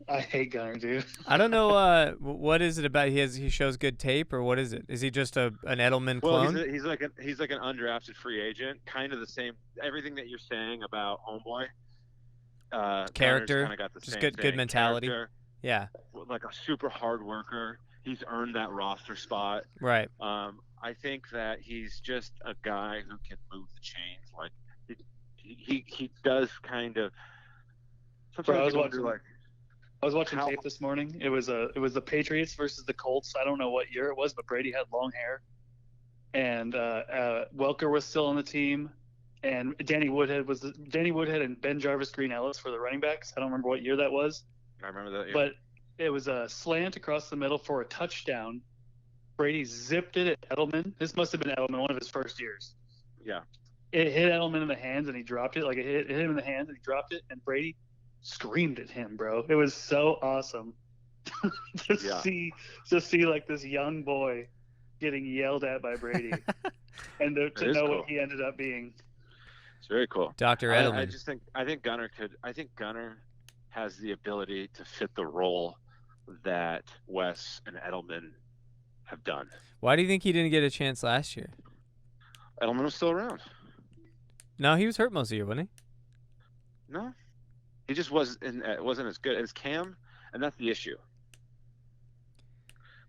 I hate Gunner, dude. I don't know what is it about he shows good tape, or what is it? Is he just an Edelman clone? Well, he's like an undrafted free agent, kind of the same everything that you're saying about Homeboy. Character, got the just same good mentality. Character, yeah, like a super hard worker. He's earned that roster spot. Right. I think that he's just a guy who can move the chains. Like he does kind of. Sometimes I was watching tape this morning. It was the Patriots versus the Colts. I don't know what year it was, but Brady had long hair, and Welker was still on the team, and Danny Woodhead and Ben Jarvis Green Ellis were the running backs. I don't remember what year that was. I remember that year. But it was a slant across the middle for a touchdown. Brady zipped it at Edelman. This must have been Edelman, one of his first years. Yeah. It hit Edelman in the hands and he dropped it. It hit him in the hands and he dropped it, and Brady screamed at him, bro. It was so awesome to see this young boy getting yelled at by Brady, and to know what he ended up being. It's very cool. Dr. Edelman. I think Gunner has the ability to fit the role that Wes and Edelman have done. Why do you think he didn't get a chance last year? Edelman was still around. No, he was hurt most of the year, wasn't he? No, he just wasn't as good as Cam, and that's the issue.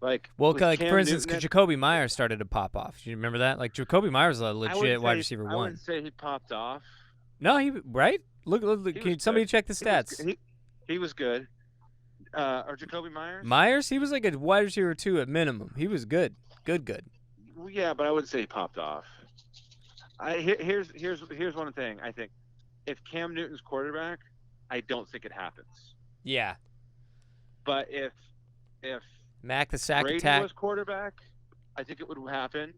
For instance, Jacoby Myers started to pop off. Do you remember that? Jacoby Myers was a legit wide receiver 1. I wouldn't say he popped off. No, right? Look. Can somebody check the stats? He was good. Or Jacoby Myers? Myers, he was like a wide receiver 2 at minimum. He was good. Good. Well, yeah, but I wouldn't say he popped off. Here's one thing. I think if Cam Newton's quarterback, I don't think it happens. Yeah. But if Mac the sack Brady attack was quarterback, I think it would happen.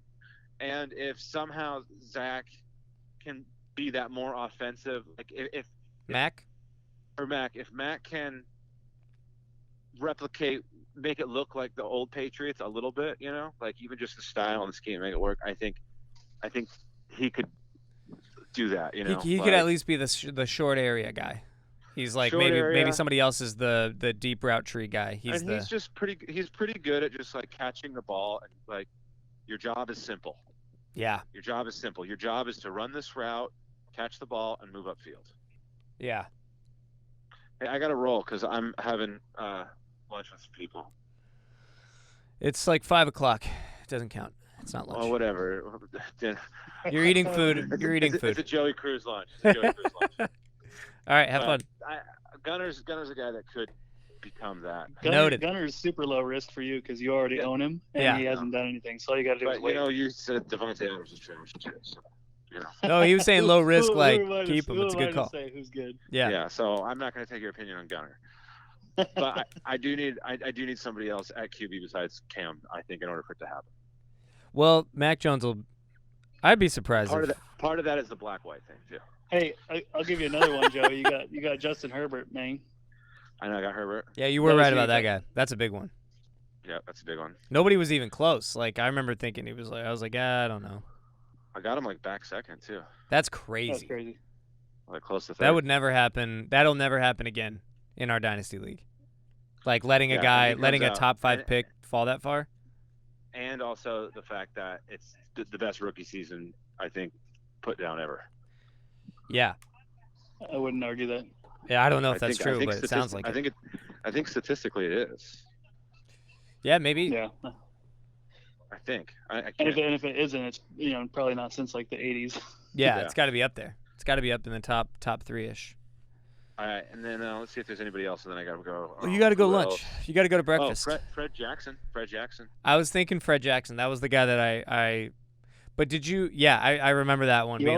And if somehow Zach can be that more offensive, like if Mac can replicate, make it look like the old Patriots a little bit, like even just the style and the scheme, make it work. I think he could do that. He could at least be the short area guy. He's like maybe somebody else is the deep route tree guy. He's pretty good at just like catching the ball, and like your job is simple. Yeah. Your job is simple. Your job is to run this route, catch the ball, and move upfield. Yeah. Hey, I got to roll because I'm having lunch with some people. It's like 5 o'clock. It doesn't count. It's not lunch. Oh, whatever. You're eating food. You're eating food. It's a Joey Cruz lunch. All right, have fun. Gunner's a guy that could become that. Noted. Gunner's super low risk for you because you already own him, and he hasn't done anything. So all you got to do is wait. You said Devontae Adams was trash too. So, No, he was saying low risk, keep him. Who It's a good call. Say who's good? Yeah. So I'm not going to take your opinion on Gunner, but I do need somebody else at QB besides Cam. I think in order for it to happen. Well, Mac Jones will. I'd be surprised. Part of that is the black-white thing too. Hey, I'll give you another one, Joe. You got Justin Herbert, man. I know I got Herbert. Yeah, you were right about that guy. That's a big one. Yeah, that's a big one. Nobody was even close. Like I remember thinking I was like, I don't know. I got him like back second too. That's crazy. That's crazy. Like close to third. That would never happen. That'll never happen again in our dynasty league. Like letting a top 5 pick fall that far. And also the fact that it's the best rookie season I think put down ever. Yeah. I wouldn't argue that. Yeah, I don't know if that's true, but it sounds like it. I think statistically it is. Yeah, maybe. Yeah. I think. I can't. And if it isn't, it's probably not since like the 80s. Yeah, it's got to be up there. It's got to be up in the top 3-ish. All right, and then let's see if there's anybody else, and then I got to go. Well, you got to go lunch. You got to go to breakfast. Oh, Fred Jackson. I was thinking Fred Jackson. That was the guy that I But did you? Yeah, I remember that one. You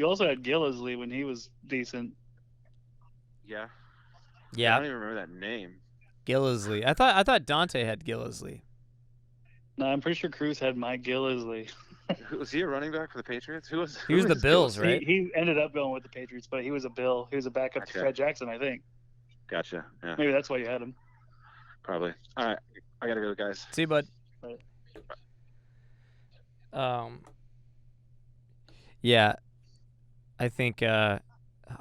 also had Gillisley when he was decent. Yeah. Yeah. I don't even remember that name. Gillisley. I thought Dante had Gillisley. No, I'm pretty sure Cruz had Mike Gillisley. Was he a running back for the Patriots? He was the Bills, right? He ended up going with the Patriots, but he was a Bill. He was a backup to Fred Jackson, I think. Gotcha. Yeah. Maybe that's why you had him. Probably. All right. I gotta go, guys. See you, bud. Right. Yeah, I think I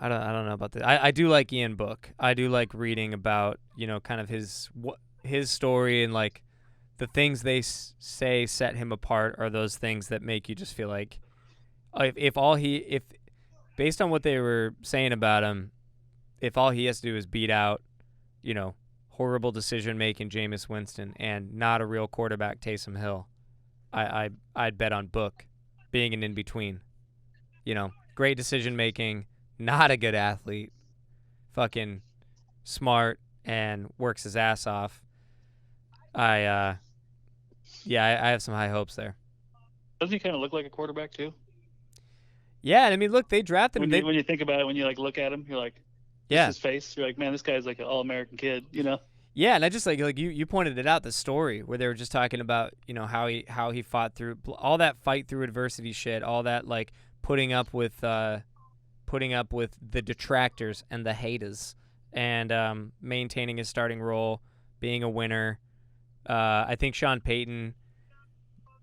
don't know about this. I do like Ian Book. I do like reading about kind of his story, and like the things they say set him apart are those things that make you just feel like if based on what they were saying about him, if all he has to do is beat out horrible decision making Jameis Winston and not a real quarterback Taysom Hill, I'd bet on Book being an in between. Great decision making, not a good athlete, fucking smart and works his ass off. I have some high hopes there. Doesn't he kind of look like a quarterback too? Yeah, I mean, look, they drafted him. When you think about it, when you like look at him, you're like, his face. You're like, man, this guy's like an all-American kid, Yeah, and I just like you pointed it out, the story where they were just talking about how he fought through all that fight through adversity shit, all that like putting up with the detractors and the haters, and maintaining his starting role, being a winner. I think Sean Payton.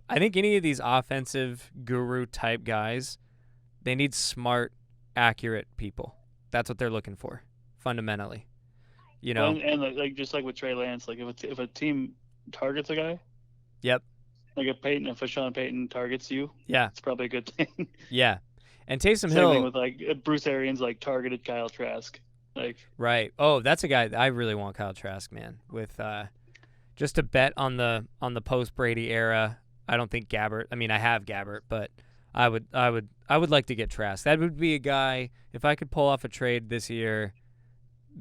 I think any of these offensive guru type guys, they need smart, accurate people. That's what they're looking for, fundamentally. And like just like with Trey Lance, like if a team targets a guy, yep. Like if Sean Payton targets you, yeah, it's probably a good thing. Yeah, and Taysom Same Hill thing with like Bruce Arians, like targeted Kyle Trask, like right. Oh, that's a guy I really want, Kyle Trask, man. With just to bet on the post Brady era. I don't think Gabbert. I mean, I have Gabbert, but I would like to get Trask. That would be a guy, if I could pull off a trade this year,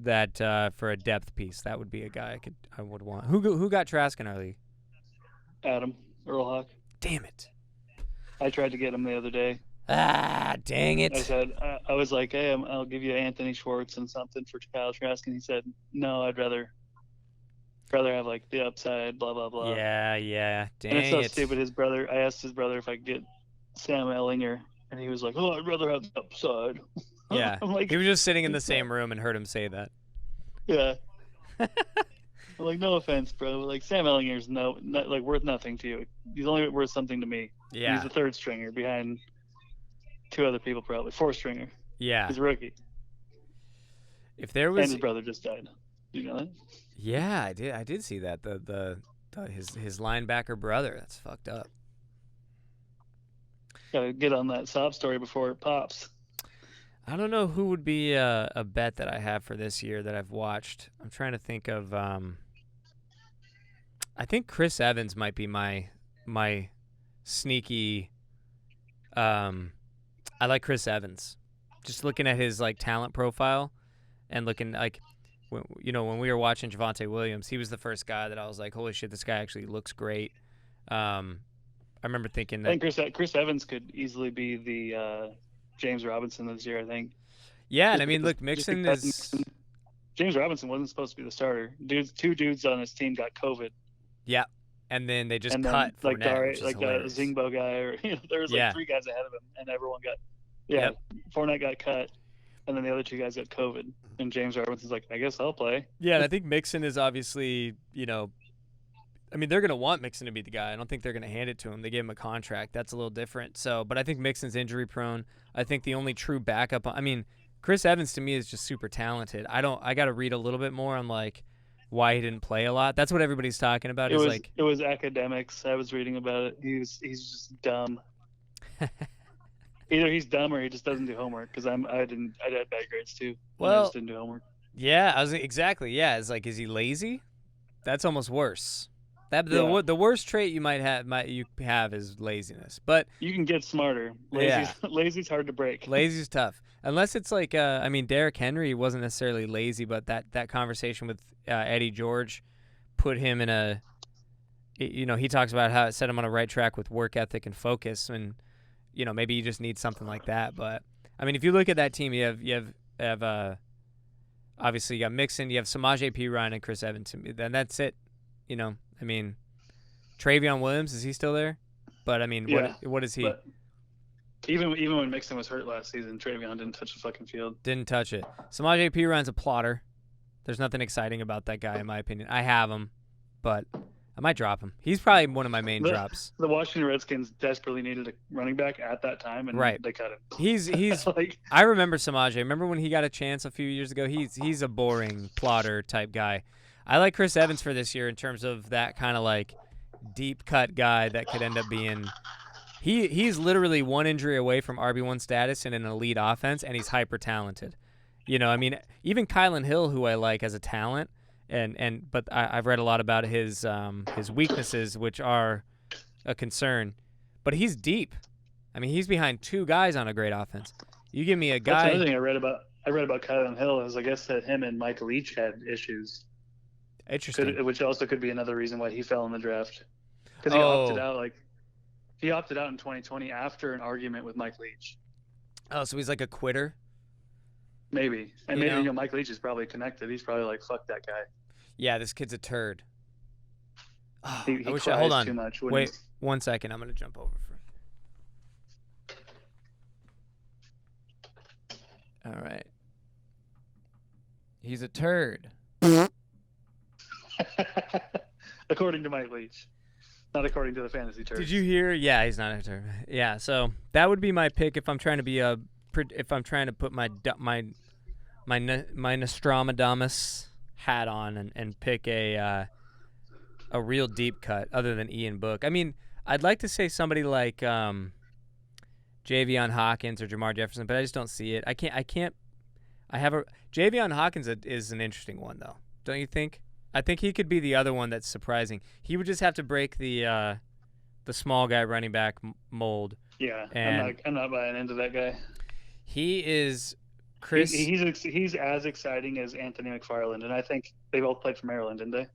that for a depth piece, that would be a guy I would want. Who got Trask in our league? Adam Earlhawk. Damn it! I tried to get him the other day. Ah, dang it. I said, I was like, hey, I'll give you Anthony Schwartz and something for Kyle Trask, and he said, no, I'd rather have like the upside, blah blah blah. Yeah. And it's Dang so it. stupid. I asked his brother if I could get Sam Ellinger, and he was like, oh, I'd rather have the upside. Yeah. I'm like, he was just sitting in the same room and heard him say that. Yeah. I'm like, no offense, bro. Like, Sam Ellinger's like worth nothing to you. He's only worth something to me. Yeah. He's a third stringer behind two other people, probably fourth stringer. Yeah. He's a rookie. If there was, and his brother just died. You know that? Yeah, I did. I did see that. His linebacker brother. That's fucked up. Gotta get on that sob story before it pops. I don't know who would be a bet that I have for this year that I've watched. I'm trying to think of. I think Chris Evans might be my sneaky. I like Chris Evans. Just looking at his like talent profile, and looking like, when we were watching Javonte Williams, he was the first guy that I was like, holy shit, this guy actually looks great. I remember thinking that. I think Chris Evans could easily be the James Robinson this year, I think. Yeah, and I mean, look, Mixon is. James Robinson wasn't supposed to be the starter. Two dudes on his team got COVID. Yeah, and then they just cut then, like Fournette, like a Zingbo guy, or there was like three guys ahead of him, and everyone got. Yeah, yep. Fournette got cut, and then the other two guys got COVID, and James Robinson's like, I guess I'll play. Yeah, and I think Mixon is obviously, I mean, they're going to want Mixon to be the guy. I don't think they're going to hand it to him. They gave him a contract. That's a little different. But I think Mixon's injury prone. I think the only true backup, Chris Evans to me is just super talented. I got to read a little bit more on like why he didn't play a lot. That's what everybody's talking about. It was academics. I was reading about it. He's just dumb. Either he's dumb or he just doesn't do homework. Because I had bad grades too. Well, I just didn't do homework. Yeah, exactly. Yeah, it's like, is he lazy? That's almost worse. The worst trait you might have is laziness. But you can get smarter. Lazy's hard to break. Lazy's tough. Unless it's like, Derrick Henry wasn't necessarily lazy, but that conversation with Eddie George put him in a, he talks about how it set him on a right track with work ethic and focus, and maybe you just need something like that. But I mean, if you look at that team, you have obviously you got Mixon, you have Samaje Perine and Chris Evans, and that's it. Travion Williams, is he still there? But what is he? But even when Mixon was hurt last season, Travion didn't touch the fucking field. Didn't touch it. Samaje Perine's a plotter. There's nothing exciting about that guy, in my opinion. I have him, but I might drop him. He's probably one of my main drops. The Washington Redskins desperately needed a running back at that time, and they cut him. He's like, I remember Samaje. Remember when he got a chance a few years ago? He's a boring plotter type guy. I like Chris Evans for this year in terms of that kind of like deep cut guy that could end up being. He's literally one injury away from RB1 status in an elite offense, and he's hyper talented. Even Kylan Hill, who I like as a talent, but I've read a lot about his weaknesses, which are a concern. But he's deep. He's behind two guys on a great offense. You give me a guy. That's another thing I read about Kylan Hill is I guess that him and Mike Leach had issues. Interesting. Which also could be another reason why he fell in the draft. Because he opted out. He opted out in 2020 after an argument with Mike Leach. Oh, so he's like a quitter? Maybe. And maybe Mike Leach is probably connected. He's probably like, fuck that guy. Yeah, this kid's a turd. Oh, he hold on. Too much, wait 1 second. I'm going to jump over for. All right. He's a turd. According to Mike Leach. Not according to the fantasy turd. Did you hear? Yeah, he's not a turd. Yeah, so that would be my pick if I'm trying to put my Nostradamus hat on and pick a real deep cut other than Ian Book. I'd like to say somebody like Javion Hawkins or Jamar Jefferson, but I just don't see it. Javion Hawkins is an interesting one though, don't you think? I think he could be the other one that's surprising. He would just have to break the small guy running back mold. Yeah, and I'm not buying into that guy. He is Chris. He's as exciting as Anthony McFarland, and I think they both played for Maryland, didn't they?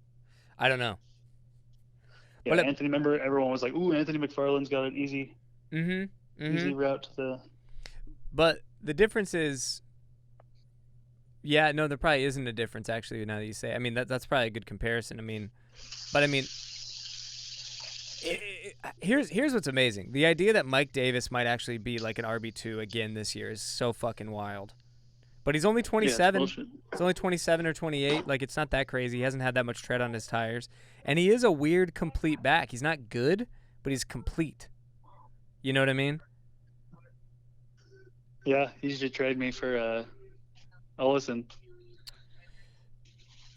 I don't know. Yeah, but Anthony. Remember, everyone was like, "Ooh, Anthony McFarland's got it easy." Mm-hmm. easy route to the. But the difference is, yeah, no, there probably isn't a difference actually. Now that you say, I mean, that's probably a good comparison. I mean, but I mean, here's what's amazing: the idea that Mike Davis might actually be like an RB2 again this year is so fucking wild. But he's only 27. Yeah, he's only 27 or 28. Like, it's not that crazy. He hasn't had that much tread on his tires, and he is a weird complete back. He's not good, but he's complete. You know what I mean? Yeah, you should trade me for Olsen.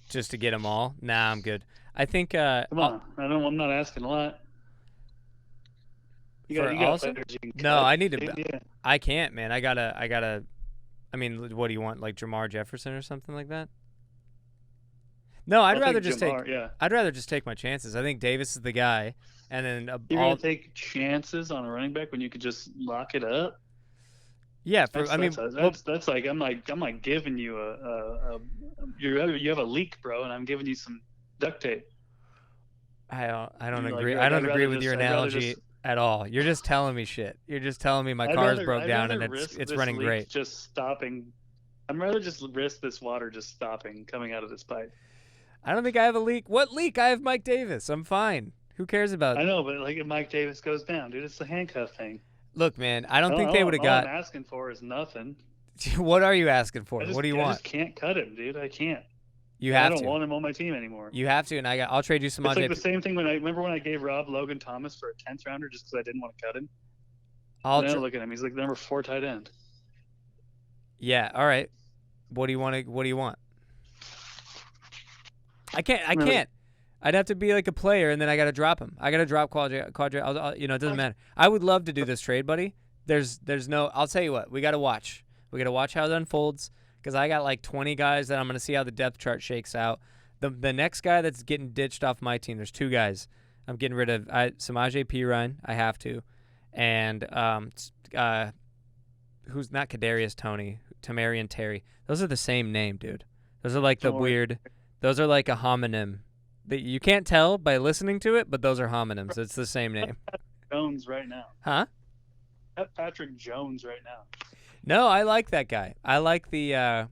Just to get them all? Nah, I'm good. I think. Come on, I'm not asking a lot. You got Olsen? players you can No, cut. I need to. Yeah. I can't, man. I gotta. I mean, what do you want? Like Jamar Jefferson or something like that? No, I'd rather just Jamar, yeah. I'd rather just take my chances. I think Davis is the guy, and then You're gonna take chances on a running back when you could just lock it up. Yeah, that's like I'm like giving you you have a leak, bro, and I'm giving you some duct tape. I don't agree. I don't agree with your analogy at all. You're just telling me shit. You're just telling me my car's broke down and it's running great. Just stopping. I'd rather just risk this water just stopping coming out of this pipe. I don't think I have a leak. What leak? I have Mike Davis. I'm fine. Who cares about it? I know, but like if Mike Davis goes down, dude, it's the handcuff thing. Look, man, I don't think they would have got. All I'm asking for is nothing. What are you asking for? What do you want? I just can't cut him, dude. I can't. You have to. I don't want him on my team anymore. You have to, and I'll trade you some. It's like the same thing when I gave Rob Logan Thomas for a 10th rounder just because I didn't want to cut him. Look at him. He's like the number 4 tight end. Yeah. All right. What do you want? What do you want? I can't. I'd have to be like a player, and then I got to drop him. I got to drop Quadri. It doesn't matter. I would love to do this trade, buddy. There's no. I'll tell you what. We got to watch. We got to watch how it unfolds because I got like 20 guys that I'm going to see how the depth chart shakes out. The next guy that's getting ditched off my team, there's 2 guys. I'm getting rid of Samaje Perine. I have to, and who's not Kadarius Toney, Tamarian Terry. Those are the same name, dude. Those are like the weird. Those are like a homonym. You can't tell by listening to it, but those are homonyms. It's the same name. Jones right now. Huh? Patrick Jones right now. No, I like that guy. I like the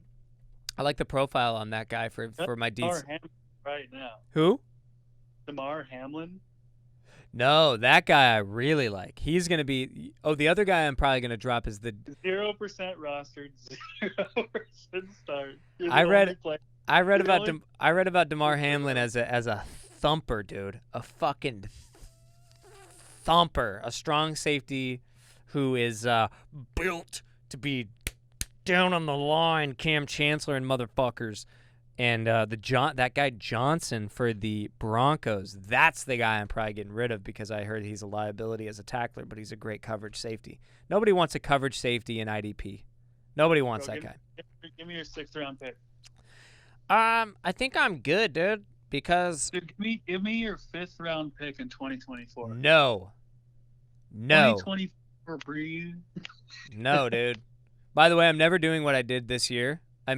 profile on that guy for my DC. Right now. Who? Damar Hamlin. No, that guy I really like. He's gonna be. Oh, the other guy I'm probably gonna drop is the 0% rostered, 0% start. I read about Damar Hamlin as a thumper, dude. A fucking thumper. A strong safety who is built to be down on the line, Cam Chancellor and motherfuckers. And that guy Johnson for the Broncos, that's the guy I'm probably getting rid of because I heard he's a liability as a tackler, but he's a great coverage safety. Nobody wants a coverage safety in IDP. Nobody wants that guy. Give me your 6th round pick. I think I'm good, dude, because Dude, give me your 5th round pick in 2024. No. 2024, breathe. No, dude. By the way, I'm never doing what I did this year. I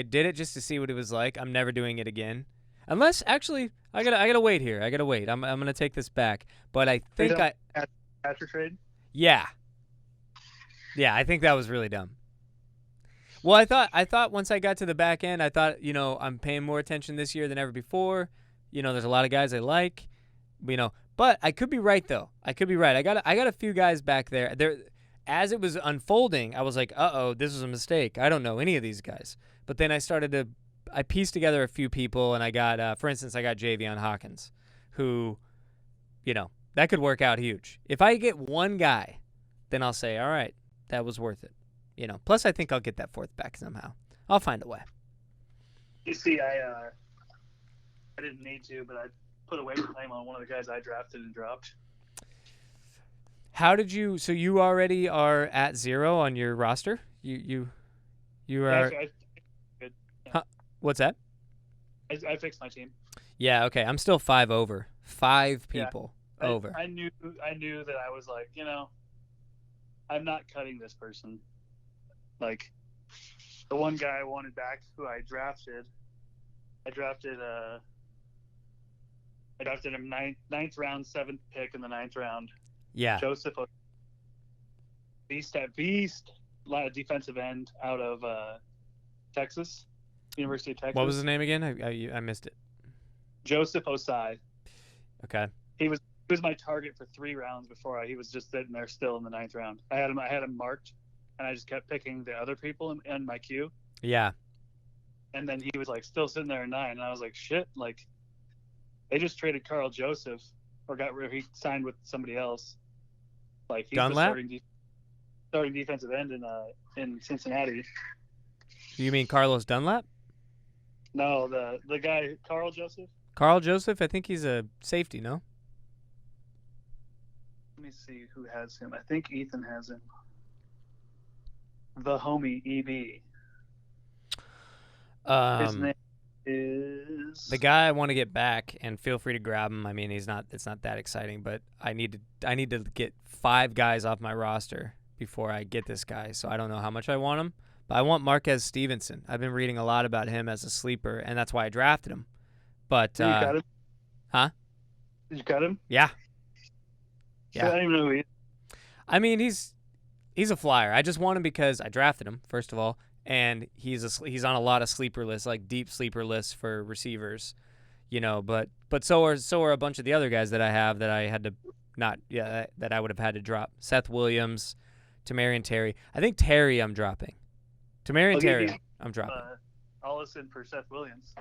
did it just to see what it was like. I'm never doing it again. Unless actually I gotta wait here. I gotta wait. I'm gonna take this back. But I think After trade? Yeah. Yeah, I think that was really dumb. Well, I thought once I got to the back end, I thought, I'm paying more attention this year than ever before. There's a lot of guys I like, but I could be right though. I could be right. I got a few guys back there. As it was unfolding, I was like, uh-oh, this was a mistake. I don't know any of these guys. But then I pieced together a few people, and I got, for instance, I got Javion Hawkins, who, that could work out huge. If I get one guy, then I'll say, all right, that was worth it. Plus I think I'll get that 4th back somehow. I'll find a way. You see, I didn't need to, but I put a waiver claim on one of the guys I drafted and dropped. How did you? So you already are at 0 on your roster. You are. Good. Yeah. Huh? What's that? I fixed my team. Yeah. Okay. I'm still 5 over. 5 people over. I knew that I was like, I'm not cutting this person. Like the one guy I wanted back, who I drafted him ninth round, 7th pick in the 9th round. Yeah. Joseph. beast defensive end out of Texas, University of Texas. What was his name again? I missed it. Joseph Osai. Okay. He was my target for 3 rounds before he was just sitting there still in the 9th round. I had him marked, and I just kept picking the other people in my queue. Yeah. And then he was like still sitting there at 9, and I was like, shit, like they just traded Carl Joseph, or he signed with somebody else. Like he's Dunlap? the starting defensive end in Cincinnati. You mean Carlos Dunlap? No, the guy Carl Joseph. Carl Joseph? I think he's a safety, no? Let me see who has him. I think Ethan has him. The homie EB. His name is the guy I want to get back, and feel free to grab him. I mean, it's not that exciting, but I need to get 5 guys off my roster before I get this guy. So I don't know how much I want him, but I want Marquez Stevenson. I've been reading a lot about him as a sleeper, and that's why I drafted him. But you got him? Huh? Did you cut him? Yeah. I don't even know who he is. I mean, he's a flyer. I just want him because I drafted him, first of all, and he's on a lot of sleeper lists, like deep sleeper lists for receivers, you know. But so are a bunch of the other guys that I have that I had to that I would have had to drop. Seth Williams, Tamarian Terry. I think Terry I'm dropping. Tamarian Terry I'm dropping. Allison for Seth Williams.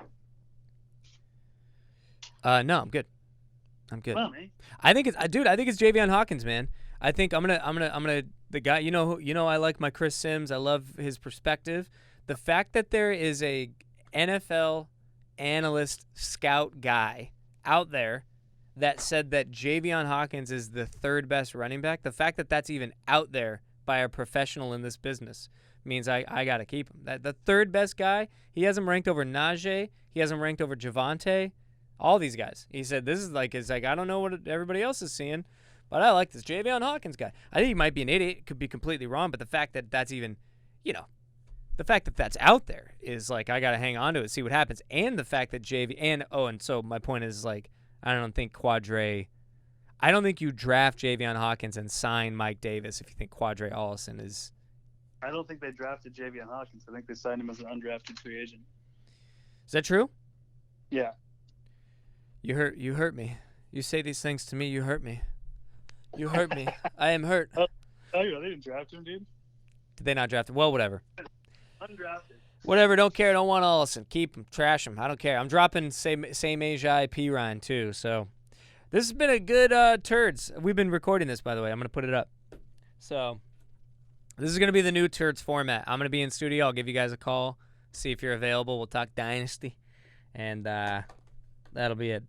No, I'm good. Well, man. I think it's Javion Hawkins, man. I think I'm gonna the guy. You know I like my Chris Sims. I love his perspective. The fact that there is a NFL analyst scout guy out there that said that Javion Hawkins is the 3rd best running back. The fact that that's even out there by a professional in this business means I gotta keep him. The 3rd best guy. He has him ranked over Najee. He has him ranked over Javonte. All these guys. He said this is like I don't know what everybody else is seeing, but I like this Javion Hawkins guy. I think he might be an idiot, could be completely wrong, but the fact that that's even, the fact that that's out there is like I got to hang on to it, see what happens. And the fact that and so my point is like I don't think you draft Javion Hawkins and sign Mike Davis if you think Quadre Allison is. I don't think they drafted Javion Hawkins. I think they signed him as an undrafted free agent. Is that true? Yeah. You hurt me. You say these things to me, you hurt me. You hurt me. I am hurt. Oh, they didn't draft him, dude? Did they not draft him? Well, whatever. Undrafted. Whatever, don't care. Don't want Allison. Keep him. Trash him. I don't care. I'm dropping same age IP Ryan, too. So this has been a good Turds. We've been recording this, by the way. I'm going to put it up. So this is going to be the new Turds format. I'm going to be in studio. I'll give you guys a call, see if you're available. We'll talk Dynasty. And that'll be it.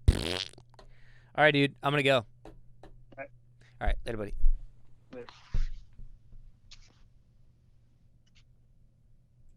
All right, dude. I'm going to go. All right, later, buddy.